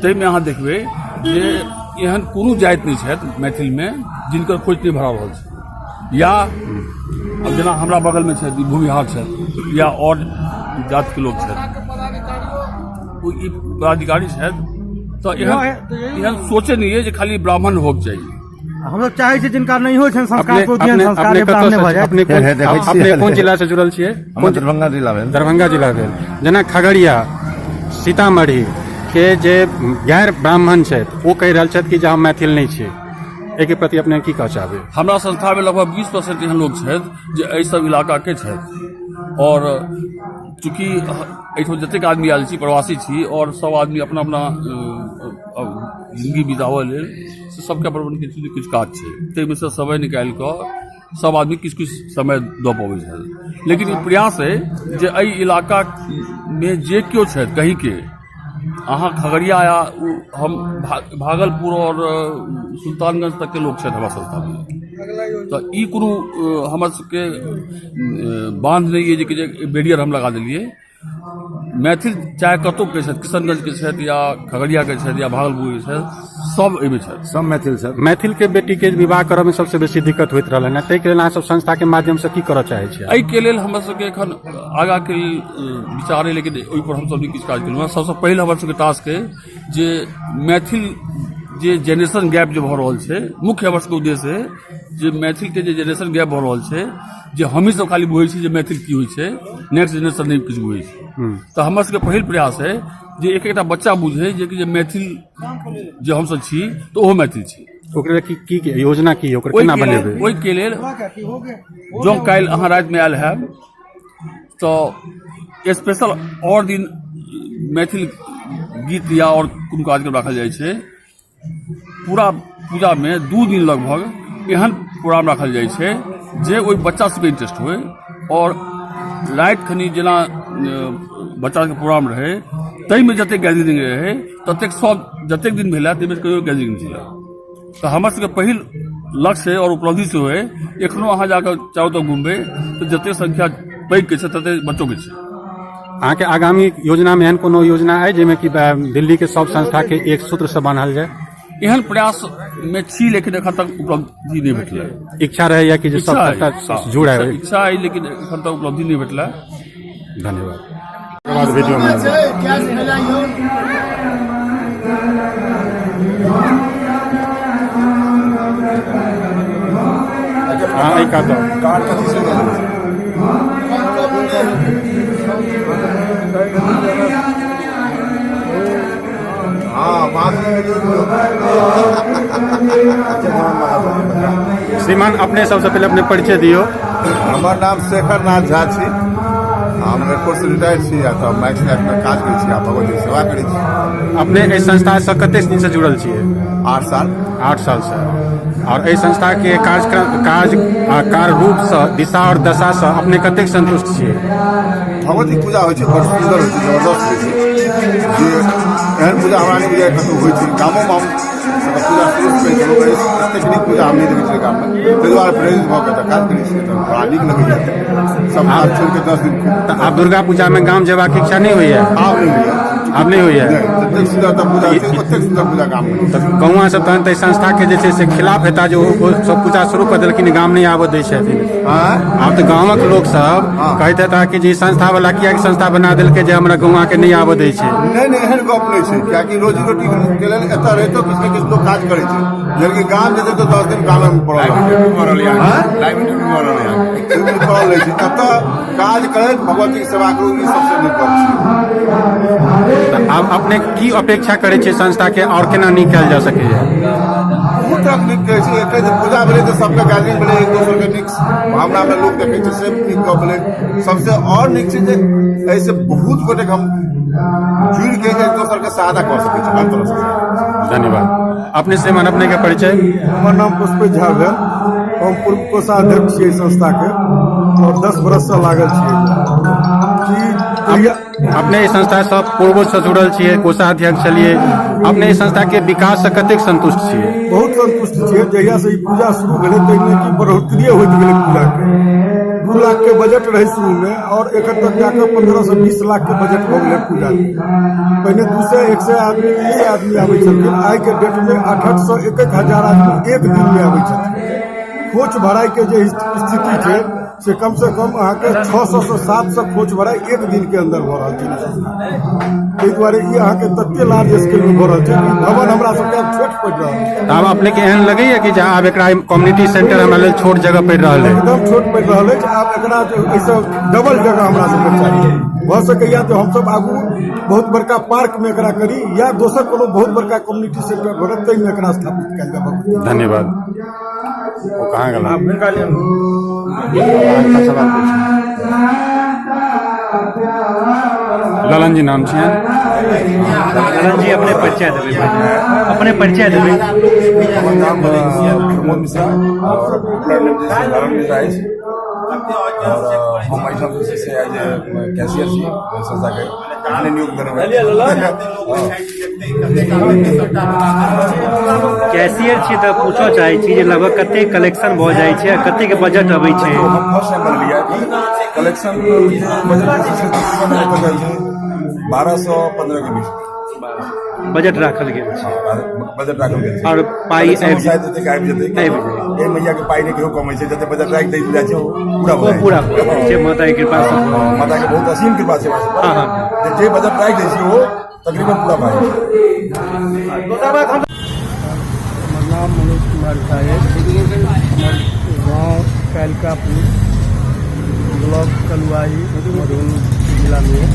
ताहिमे अहाँ देखबै जे एहन कोनो जाति नहीं छथि मैथिल में जिनकर खोज नहीं भरा रहल छै, या अब जेना हमरा बगल में छथि भूमिहार छथि या और जाति के लोग छथि ई पदाधिकारी छथि, तो एहन सोचे नहीं है जे खाली ब्राह्मण होके चाहिए। हम लोग चाहे छी जिनका नहीं हो संस्कार को दियन, संस्कार ब्राह्मण भऽ जाय। अपने कोन जिला से जुड़ल छियै? दरभंगा जिला में। दरभंगा जिला भेल। जेना खगड़िया, सीतामढ़ी के जे गैर ब्राह्मण छथि ओ कहि रहल छथि कि जे हम मैथिल नहीं छी, एहि के प्रति अपने की कहऽ चाहबै? हमरा संस्था में लगभग 20% एहन लोग छथि जे एहि सब इलाका के छथि, और चूंकि एहिठाम जतेक आदमी आयल छी प्रवासी छी, और सब आदमी अपना अपना जिंदगी बिताबऽ लेल से सबके अपन किछु ने किछु काज छै, ताहिमे से समय निकालि कऽ सब आदमी किछु किछु समय दऽ पबै छथि। लेकिन ई प्रयास है जे एहि इलाका में जे केओ छथि कहीं के, अहाँ खगड़िया या हम भागलपुर और सुल्तानगंज तक के लोग छथि हमरा संस्था में, तो ई कोनो हमर सबके बांध नहीं है जे बैरियर हम लगा देलिए, मैथिल चाहे कतौ के छथि, किशनगंज के छथि या खगड़िया के छथि या भागलपुर के छथि, सब एहिमे छथि। सब मैथिल सर। मैथिल के बेटी के विवाह करऽ में सबसे बेसी दिक्कत होइत रहल है, ताहि के लेल अहाँ सब संस्था के माध्यम से की करऽ चाहै छियै? एहि के लेल हमर सबके एखन आगाँ के विचार है, लेकिन ओहि पर हमसब नहि किछु काज केलहुँ हँ। सबसँ पहिल हमर सबके टास्क है जे मैथिल जे जेनरेशन गैप जे भऽ रहल छै, मुख्य हमर सबके उद्देश्य है जे मैथिल के जे जेनरेशन गैप भऽ रहल छै, जे हमही सब खाली बुझै छी जे मैथिल की होइ छै, नेक्स्ट जेनरेशन नहि किछु बुझै छै। तऽ हमर सबके पहिल प्रयास है जे एक एकटा बच्चा बुझे जे मैथिल जे हमसब छी तऽ ओहो मैथिल छी। ओकरा की योजना की ओकर केना बनेबै? ओहि के लेल जँ काल्हि अहाँ रातिमे आयल हैब तऽ स्पेशल और दिन मैथिल गीत या और कोनो कार्यक्रम राखल जाइ छै। पूरा पूजा में 2 दिन लगभग एहन प्रोग्राम राखल जाइ छै जे ओहि बच्चा सबके इंटरेस्ट होय, और राति खनी जेना बच्चा के प्रोग्राम रहे ताहिमे जतेक गैदरिंग रहे ततेक सब जतेक दिन भेला ताहिमे कहियो गैदरिंग छलै। तऽ हमर सबके पहिल लक्ष्य है और उपलब्धि से है, एखनो अहाँ जाकर चारो तरफ घूमबै तऽ जतेक संख्या पैघ के छै ततेक बच्चों के छै। अहाँ के आगामी योजना में एहन कोनो योजना है जाहिमे कि दिल्ली के सब संस्था के एक सूत्र से बांधल जाए? एहन प्रयास में छी, लेकिन एखन तक उपलब्धि नहीं भेटलै। इच्छा रहैया कि जे सब संस्था जुड़े? इच्छा है लेकिन एखन तक उपलब्धि नहीं भेटलै। धन्यवाद। बाद वीडियो में हाँ एक आता श्रीमान अपने सबसे पहले अपने परिचय दियो। हमर नाम शेखर नाथ झा छी, हम एयरपोर्ट से रिटायर्ड छी, तो मैक्स लाइफ में काज करै छी, भगवती सेवा करै छी। अपने इस संस्था से कते दिन से जुड़ल छियै? 8 साल। 8 साल से। और इस संस्था के कार्य रूप से दिशा और दशा से अपने कतेक संतुष्ट छियै? भगवती पूजा होइ छै, बड़ सुंदर होइ छै, जबरदस्त होइ छै। जे एहन पूजा हमरा नहीं बुझाइ कतौ होइ छै। गामों में हम पूजा शुरू करै छी, एतेक नीक पूजा हम नहीं देखै छियै गाम में, ताहि दुआरे प्रेरित भऽ कऽ काज करै छी, तऽ बड़ा नीक लगैया। सब काज छोड़ के 10 दिन तऽ आब दुर्गा पूजा में गाम जेबाक इच्छा नहीं होइया? आब नहीं होइया। आब नहीं होइया? जतेक सुंदर पूजा होइ छै, ओतेक सुंदर पूजा गाम में। तऽ गौवा सब तहन तऽ संस्था के जे छै से खिलाफ हेता जो सब पूजा शुरू कर देलखिन, गाम नहीं आबऽ दै छथिन। आब तऽ गाँवक लोग सब कहैत हेता कि जे संस्था वाला किया संस्था बना देलकै जे हमरा गौवा के नहीं आबऽ दै छै। नहीं एहन गप नहीं छै, कियाकि रोजी रोटी के लेल एतऽ रहितो किछु ने किछु लोग काज करै छै। जबकि गाम जेतै तऽ 10 दिन गाम में पड़ल रहै छै। एतऽ काज करैत भगवती के सेवा करू, ई सबसे नीक गप छै। आब अपने की अपेक्षा करै छै संस्था के और केना नीक कयल जा सकैया? बहुत तरह नीक कहै छै। एक पूजा भेलै तऽ सबके गैदरिंग भेलै, एक दोसर के नीक भावना में लोग देखै छै, से नीक गप भेलै। सबसे और नीक छै जे ऐसे बहुत गोटे हम जुड़ के एक दोसर के सहायता कर सकै छी हर तरह से। धन्यवाद। अपने श्रीमान अपने के परिचय? हमर नाम पुष्प झा भेल, हम पूर्व कोषाध्यक्ष छियै संस्था के और 10 बरस से लागल छियै। अपने इस संस्था से पूर्व से जुड़ल छियै, कोषाध्यक्ष छलियै, अपने इस संस्था के विकास से कतेक संतुष्ट छियै? बहुत संतुष्ट छियै। जहिया से ई पूजा शुरू भेलै ताहिमे की बढ़ोतरी होइत गेलै पूजा के। 2 लाख के बजट रहे शुरू में और एखन तक जाकर 15 से 20 लाख के बजट भऽ गेलै पूजा के। पहिने 200 100 आदमी आबै छलखिन, आइ के डेट में 800 से 1000 आदमी एक दिन में आबै छथिन। खोच भराई के जे स्थिति छै से कम अहाँ के 600 से 700 खोच भराई एक दिन के अंदर भऽ रहल छै। ताहि दुआरे ई अहाँ के तते लार्ज स्केल में भऽ रहल छै कि भवन हमरा सबके छोट पड़ि रहल छै। आब अपने के एहन लगैया कि आब एकरा कम्युनिटी सेंटर हमरा लेल छोट जगह पड़ि रहल है? एकदम छोट पड़ि रहल अछि। आब एकरा ऐसे डबल जगह हमरा सबके चाहिए। भऽ सकैया तो हमसब आगू बहुत बड़का पार्क में एकरा करी या दोसर कोनो बहुत बड़का कम्युनिटी सेंटर बनत ताहिमे एकरा स्थापित कयल जाय। धन्यवाद। वो कहाँ गया? ललन जी नाम छियै? ललन जी अपने परिचय देबै। अपने परिचय देबै। हमर नाम प्रमोद मिश्रा और पॉपुलर नेम जे छै ललन मिश्रा अछि। और हम एहिठाम जे छै से कैशियर छी संस्था के। कहानी नियुक्त करबै कैशियर छी तऽ पूछऽ चाहै छी जे लगभग कते कलेक्शन भऽ जाइ छै आ कते के बजट अबै छै। हम फर्स्ट टाइम बनलियै कलेक्शन बजट 1215 के बीच बजट राखल गेल छै बजट राखल गेल छै और पाई आबि शायद जते आबि जेतै ए मैया के पाई नहि केओ कमै छै जते बजट राखि दै जाइ छै ओ पूरा छै माता के कृपा से। माता के बहुत असीम कृपा छै हाँ जे बजट राखि दै छै वो तकरीबन पूरा भए जाइ छै। हमर नाम मनोज कुमार झा है। हमर गाँव कैलकापुर ब्लॉक कलुआही मधुबनी जिला में।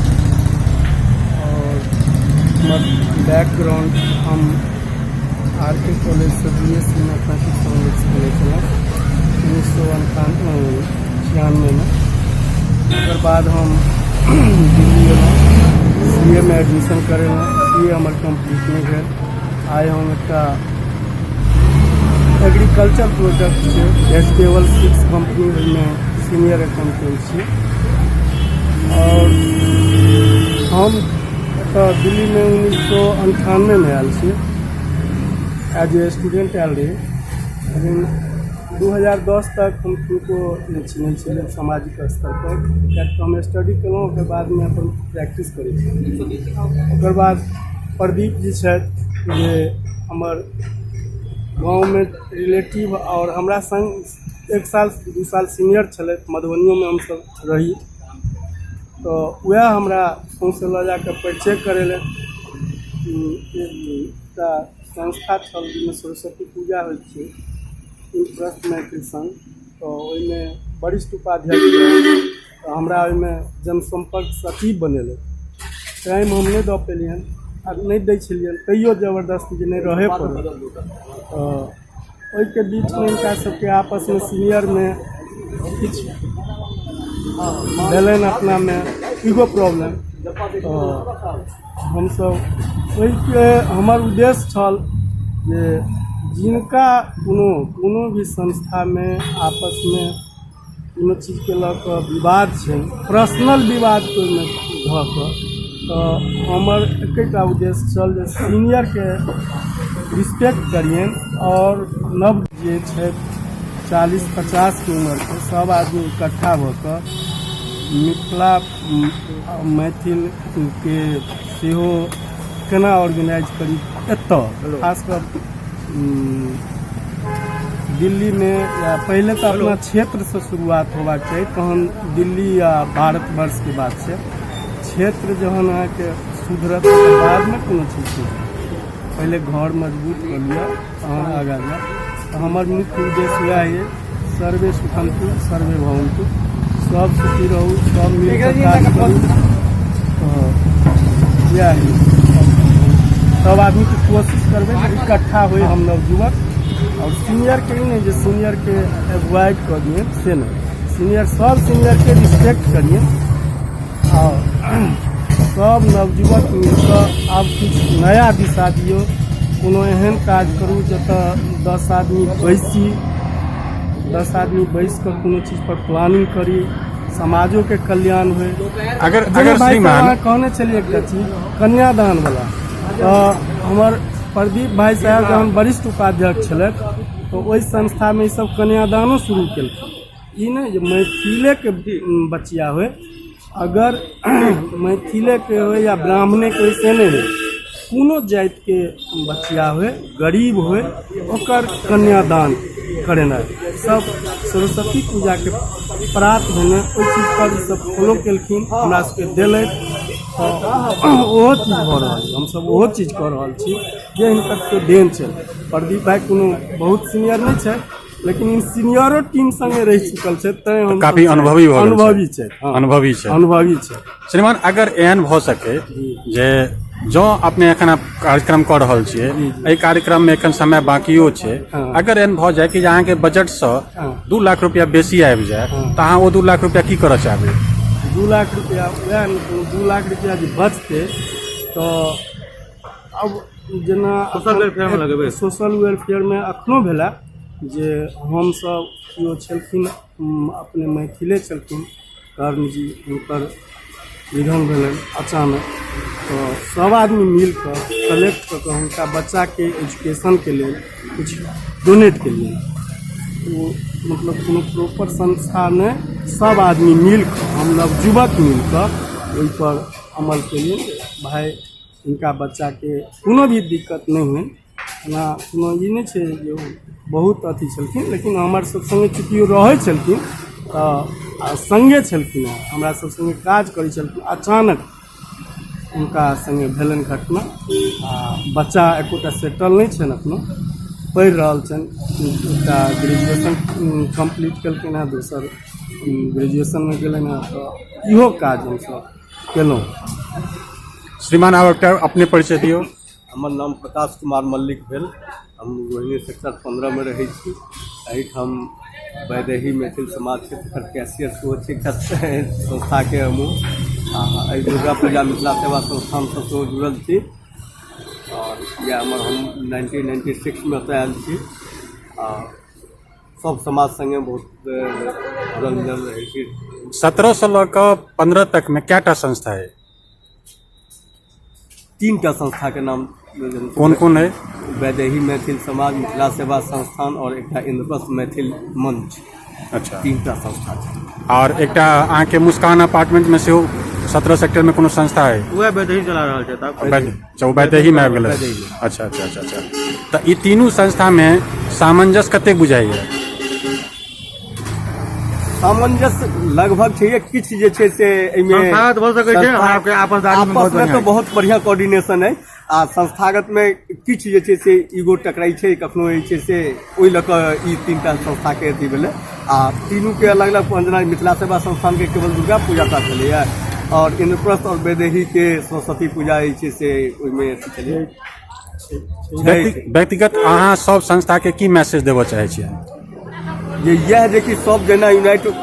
और हमर बैकग्राउंड हम आर के कॉलेज से BSc मैथमेटिक्स ऑनर्स केने छलहुँ 1996 में। ओकर बाद हम दिल्ली एलहुँ CA में एडमिशन करेलहुँ। CA हमर कम्प्लीट नहीं भेल। आइ हम एकटा एग्रीकल्चर प्रोडक्ट छै वेजिटेबल सीड्स कंपनी में सीनियर अकाउंटेंट छी। और हम दिल्ली में 1998 में आयल छी एज ए स्टूडेंट आयल रही। लेकिन 2010 तक हम किनको नहीं चिन्है छलियै सामाजिक स्तर पर कियाकि हम स्टडी केलहुँ ओकर बाद में अपन प्रैक्टिस करै छी। ओकर बाद प्रदीप जी छथि जे हमर गाँव में रिलेटिव और हमरा संग 1 साल 2 साल सीनियर छलथि। मधुबनियों में हमसब रही तो वह हमरा सौंसे लऽ जाके परिचय करेले। एकटा संस्था छल जाहिमे सरस्वती पूजा होइ छै इंट्रस्ट मैथिल संघ। तो ओहिमे वरिष्ठ उपाध्यक्ष तो हमरा ओहिमे जनसंपर्क सचिव बनेले। टाइम हम नहीं दऽ पेलियन आ नहीं दै छलियन तैयो जबरदस्ती जे नहीं रहे पड़े। ओहि के बीच में इनका सबके आपस में सीनियर में किछु भेलनि अपना में ईगो प्रॉब्लम। तो हमसब ओहिके हमर उद्देश्य छल जे जिनका कोनो भी संस्था में आपस में कोनो चीज के लऽ कऽ विवाद छै पर्सनल विवाद कोइमे धऽ कऽ तो हमर एकटा उद्देश्य छल जे सीनियर के रिस्पेक्ट करियन और नव जे छै 40-50 के उम्र के सब आदमी इकट्ठा होकर मिथिला मैथिल के सेहो केना ऑर्गेनाइज करी एतऽ खासकर दिल्ली में या पहले तो अपना क्षेत्र से शुरुआत होबाक चाहिए तहन दिल्ली या भारतवर्ष के बाद से क्षेत्र जहन अहाँके सुधरत बाद में कोनो चीज पहले घर मजबूत कर लिया तहन आगाँ जाए। तो हमर मुख्य उद्देश्य वह है सर्वे सुखन्तु सर्वे भवन्तु सब सुखी रहू सब मिलकर काज करू। तो यह है सब आदमी के कोशिश करबे इकट्ठा हुए हम नवयुवक और सीनियर के ही नहीं जो सीनियर के अवॉइड कर दिए से नहीं सीनियर सब सीनियर के रिस्पेक्ट करिए और सब नवयुवक मिलकर आब कुछ नया दिशा दियो कोनो एहन काज करू जतऽ 10 आदमी बैसी 10 आदमी बैस कर कोनो चीज पर प्लानिंग करी समाजों के कल्याण हुए। अगर श्रीमान कहने चलिए एक चीज कन्यादान वाला तो हमार प्रदीप भाई साहब जहन वरिष्ठ उपाध्यक्ष छलथि तो ओहि संस्था में सब कन्यादानो शुरू केलखिन। ई नहीं जे मैथिले के बचिया हुए अगर मैथिले के हो या ब्राह्मणे के से नहीं हो कोनो जाति के बचिया हुए गरीब हुए ओकर कन्यादान करेना सब सरस्वती पूजा के प्रात भेने ओहि चीज पर सब फॉलो केलखिन हमरा सबके देलथि। तो ओहो चीज भऽ रहल छै हमसब ओहो चीज कऽ रहल छी जे हिनकर के देन छै। प्रदीप भाई कोनो बहुत सीनियर नहीं छै लेकिन इन सीनियरो टीम संगे रह चुकल छै तैं हम काफी अनुभवी छै। अनुभवी छै श्रीमान अगर एहन भऽ सके जे जो अपने एखन कार्यक्रम कऽ रहल छियै एहि कार्यक्रम में एखन समय बाकियो छै अगर एहन भऽ जाय कि जे अहाँके बजट से 2 लाख रुपया बेसी आबि जाय तऽ अहाँ ओ 2 लाख रुपया की करऽ चाहबै? 2 लाख रुपया वएह 2 लाख रुपया जे बचतै तो अब जेना सोशल वेलफेयर में अखनो भेला जे हमसब केओ छलखिन अपने मैथिले छलखिन कर्ण जी हुनकर निधन भेलन अचानक, तो सब आदमी मिल कर कलेक्ट कऽ कऽ हुनका बच्चा के एजुकेशन के लिए कुछ डोनेट के लिए, तो मतलब कोनो प्रॉपर संस्था ने सब आदमी मिल कर, हम नवयुवक मिल कर ओहि पर अमल केलिए। भाई इनका बच्चा के कोनो भी दिक्कत नहीं हुई ना, कोनो ई नहीं छै जे ओ बहुत अथी छलखिन, लेकिन हमर सब संगे चूँकि ओ रहै छलखिन तऽ संगे छलखिन, हमरा सब संगे काज करै छलखिन, अचानक उनका संगे भेलन घटना। बच्चा एकोटा सेटल नहीं छन, अपनो पढ़ि रहल छन, एकटा ग्रेजुएशन कंप्लीट केलखिन हँ, दोसर ग्रेजुएशन में गेलन हँ, तो इहो काज हमसब केलहुँ। श्रीमान आब एकटा अपने परिचय दियौ। हमर नाम प्रकाश कुमार मल्लिक भेल, हम रोहिणी सेक्टर 15 में रहै छी। एहिठाम वैदेही मैथिल समाज क्षेत्र कैशियर सेहो छै एकटा संस्था के हमहूँ एहि दुर्गा पूजा मिथिला सेवा संस्थान से सेहो जुड़ल छी, और यह हमर हम 1996 में एतऽ आयल छी। सब समाज संगे बहुत जुड़ल मिलल रहै छी। 17 से लऽ कऽ 15 तक में कएटा संस्था है? 3टा संस्था के नाम कौन कौन है? वैदेही मैथिल समाज मिथिला सेवा संस्थान और एक इंद्रप्रस्थ मैथिल मंच। अच्छा, 3टा संस्था छै। और एकटा अहाँ के मुस्कान अपार्टमेंट में सेहो 17 सेक्टर में कोनो संस्था है? वह वैदेही चला रहल छै। तब वैदेही में आबि गेलै। अच्छा अच्छा अच्छा अच्छा, तऽ ई तीनू संस्था में सामंजस्य कतेक बुझाइए? सामंजस्य लगभग छै, किछ जे छै से एहिमे संस्थागत भऽ सकै छै, आपके आपस में तो बहुत बढ़िया कोऑर्डिनेशन है, आ संस्थागत में किछ जे छै से ईगो टकराई छै, कखनो जे छै से ओहि लऽ कऽ ई 3टा संस्था के अथी भेलै। आ तीनू के अलग अलग जेना मिथिला सेवा संस्थान के केवल दुर्गा पूजा टा भेलैए, और इंद्रप्रस्थ और वैदेही के सरस्वती पूजा जे छै से ओहिमे अथी छलै। व्यक्तिगत अहाँ सब संस्था के की मैसेज देबऽ चाहै छियै? यह जे कि सब जेना यूनाइटेड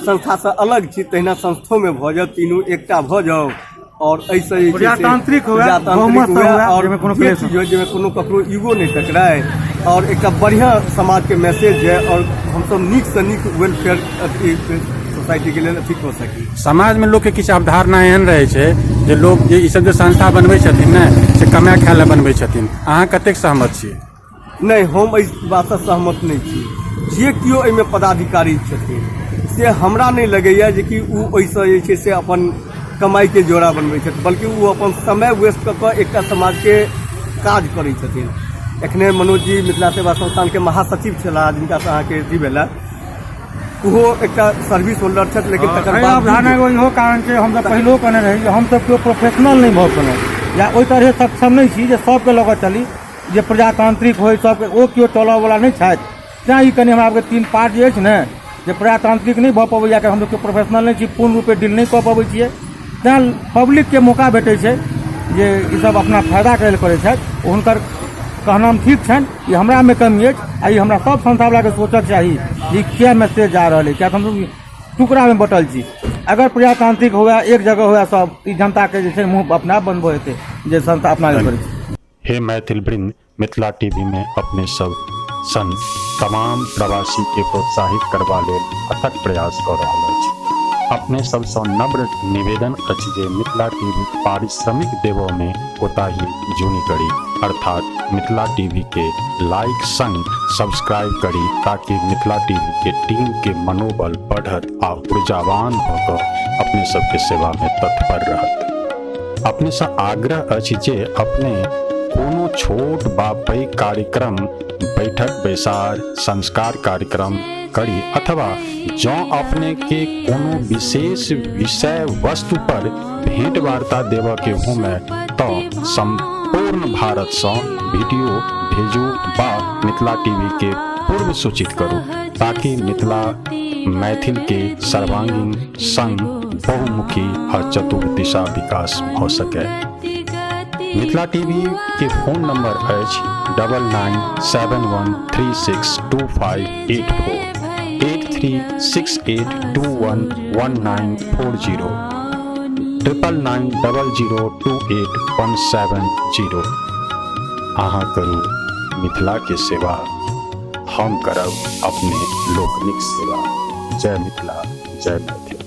संस्था से अलग छी, तहिना संस्थो में भऽ जाओ, तीनू एकटा भऽ जाओ, और ऐसे प्रजातांत्रिक हुए और जिसमें कोनो ककरो ईगो नहीं टकराए, और एक बढ़िया समाज के मैसेज है, और हम सब नीक से नीक वेलफेयर सोसाइटी के लिए अथी कऽ सकी। समाज में लोग के किछु अवधारणा एहन रहे छै जे लोग जे ई सब जे संस्था बनबै छथिन ने से कमाए खाय लए बनबै छथिन, अहाँ कतेक सहमत छियै? नहीं, हम इस बात से सहमत नहीं छी। जे कियो एहिमे पदाधिकारी छथिन से हमरा नहीं लगैया जे कि ओ ओहिसँ जे छै से अपन कमाई के जोड़ा बनबै छथिन, बल्कि वो अपन समय वेस्ट कऽ कऽ एकटा समाज के काज करै छथिन। एखने मनोज जी मिथिला सेवा संस्थान के महासचिव छलाह, जिनका से अहाँके अथी भेला, ओहो एकटा सर्विस होल्डर छथि, लेकिन तकर बाद अवधारणा इहो कारण छै, हम तऽ पहिलो कहने रही जे हम सब केओ प्रोफेशनल नहीं भऽ पेलहुँ, या ओहि तरह सक्षम नहीं छी जे सबके लऽ कऽ चली, जे प्रजातांत्रिक होय सबके ओ केओ चलऽ वाला नहीं छथि। तैँ ई कनि हमरा 3 पार्ट जे अछि ने, जे प्रजातांत्रिक नहीं भऽ पबैया, कि हम लोग केओ प्रोफेशनल नहीं छी, पूर्ण रूपे डील नहीं कऽ पबै छियै, तैँ पब्लिक के मौका भेटै छै जे ई सब अपना फायदा करै लए करै छथि। हुनकर कहना ठीक छनि, ई हमरा में कमी अछि, आ ई हमरा सब संस्था वाला के सोचक चाही जे क्या मैसेज जा रहा है, क्या हम टुकड़ा में बटल छी। अगर प्रजातांत्रिक हुआ, एक जगह हुआ, सब ई जनता के जे छै मुँह अपना बनबो हेतै जे संस्था अपना करै छै। हे मैथिल वृंद, मिथिला टीवी में अपने सब सन तमाम प्रवासी के प्रोत्साहित करबा लेल अथक प्रयास कऽ रहल अछि। अपने सबसँ नम्र निवेदन अछि जे मिथिला टीवी पारिश्रमिक देबऽ में कोताही जूनी करी, अर्थात मिथिला टीवी के लाइक संग सब्सक्राइब करी, ताकि मिथिला टीवी के टीम के मनोबल बढ़त आ ऊर्जावान भऽ कऽ अपने सबके सेवा में तत्पर रहत। अपने से आग्रह अछि जे अपने कोनो छोट वा पैघ कार्यक्रम, बैठक बैसार, संस्कार कार्यक्रम करी, अथवा जँ अपने के कोनो विशेष विषय वस्तु पर भेंट वार्ता देबऽ के हुए तो संपूर्ण भारत से वीडियो भेजू वा मिथिला टीवी के पूर्व सूचित करू, ताकि मिथिला मैथिल के सर्वांगीण संग बहुमुखी और चतुर्दिशा विकास हो सके। मिथिला टीवी के फोन नंबर अछि 9971362584 8368211940 99002817 अहाँ करू मिथिला के सेवा, हम करब अपने लोकनिक सेवा। जय मिथिला, जय मैथिल।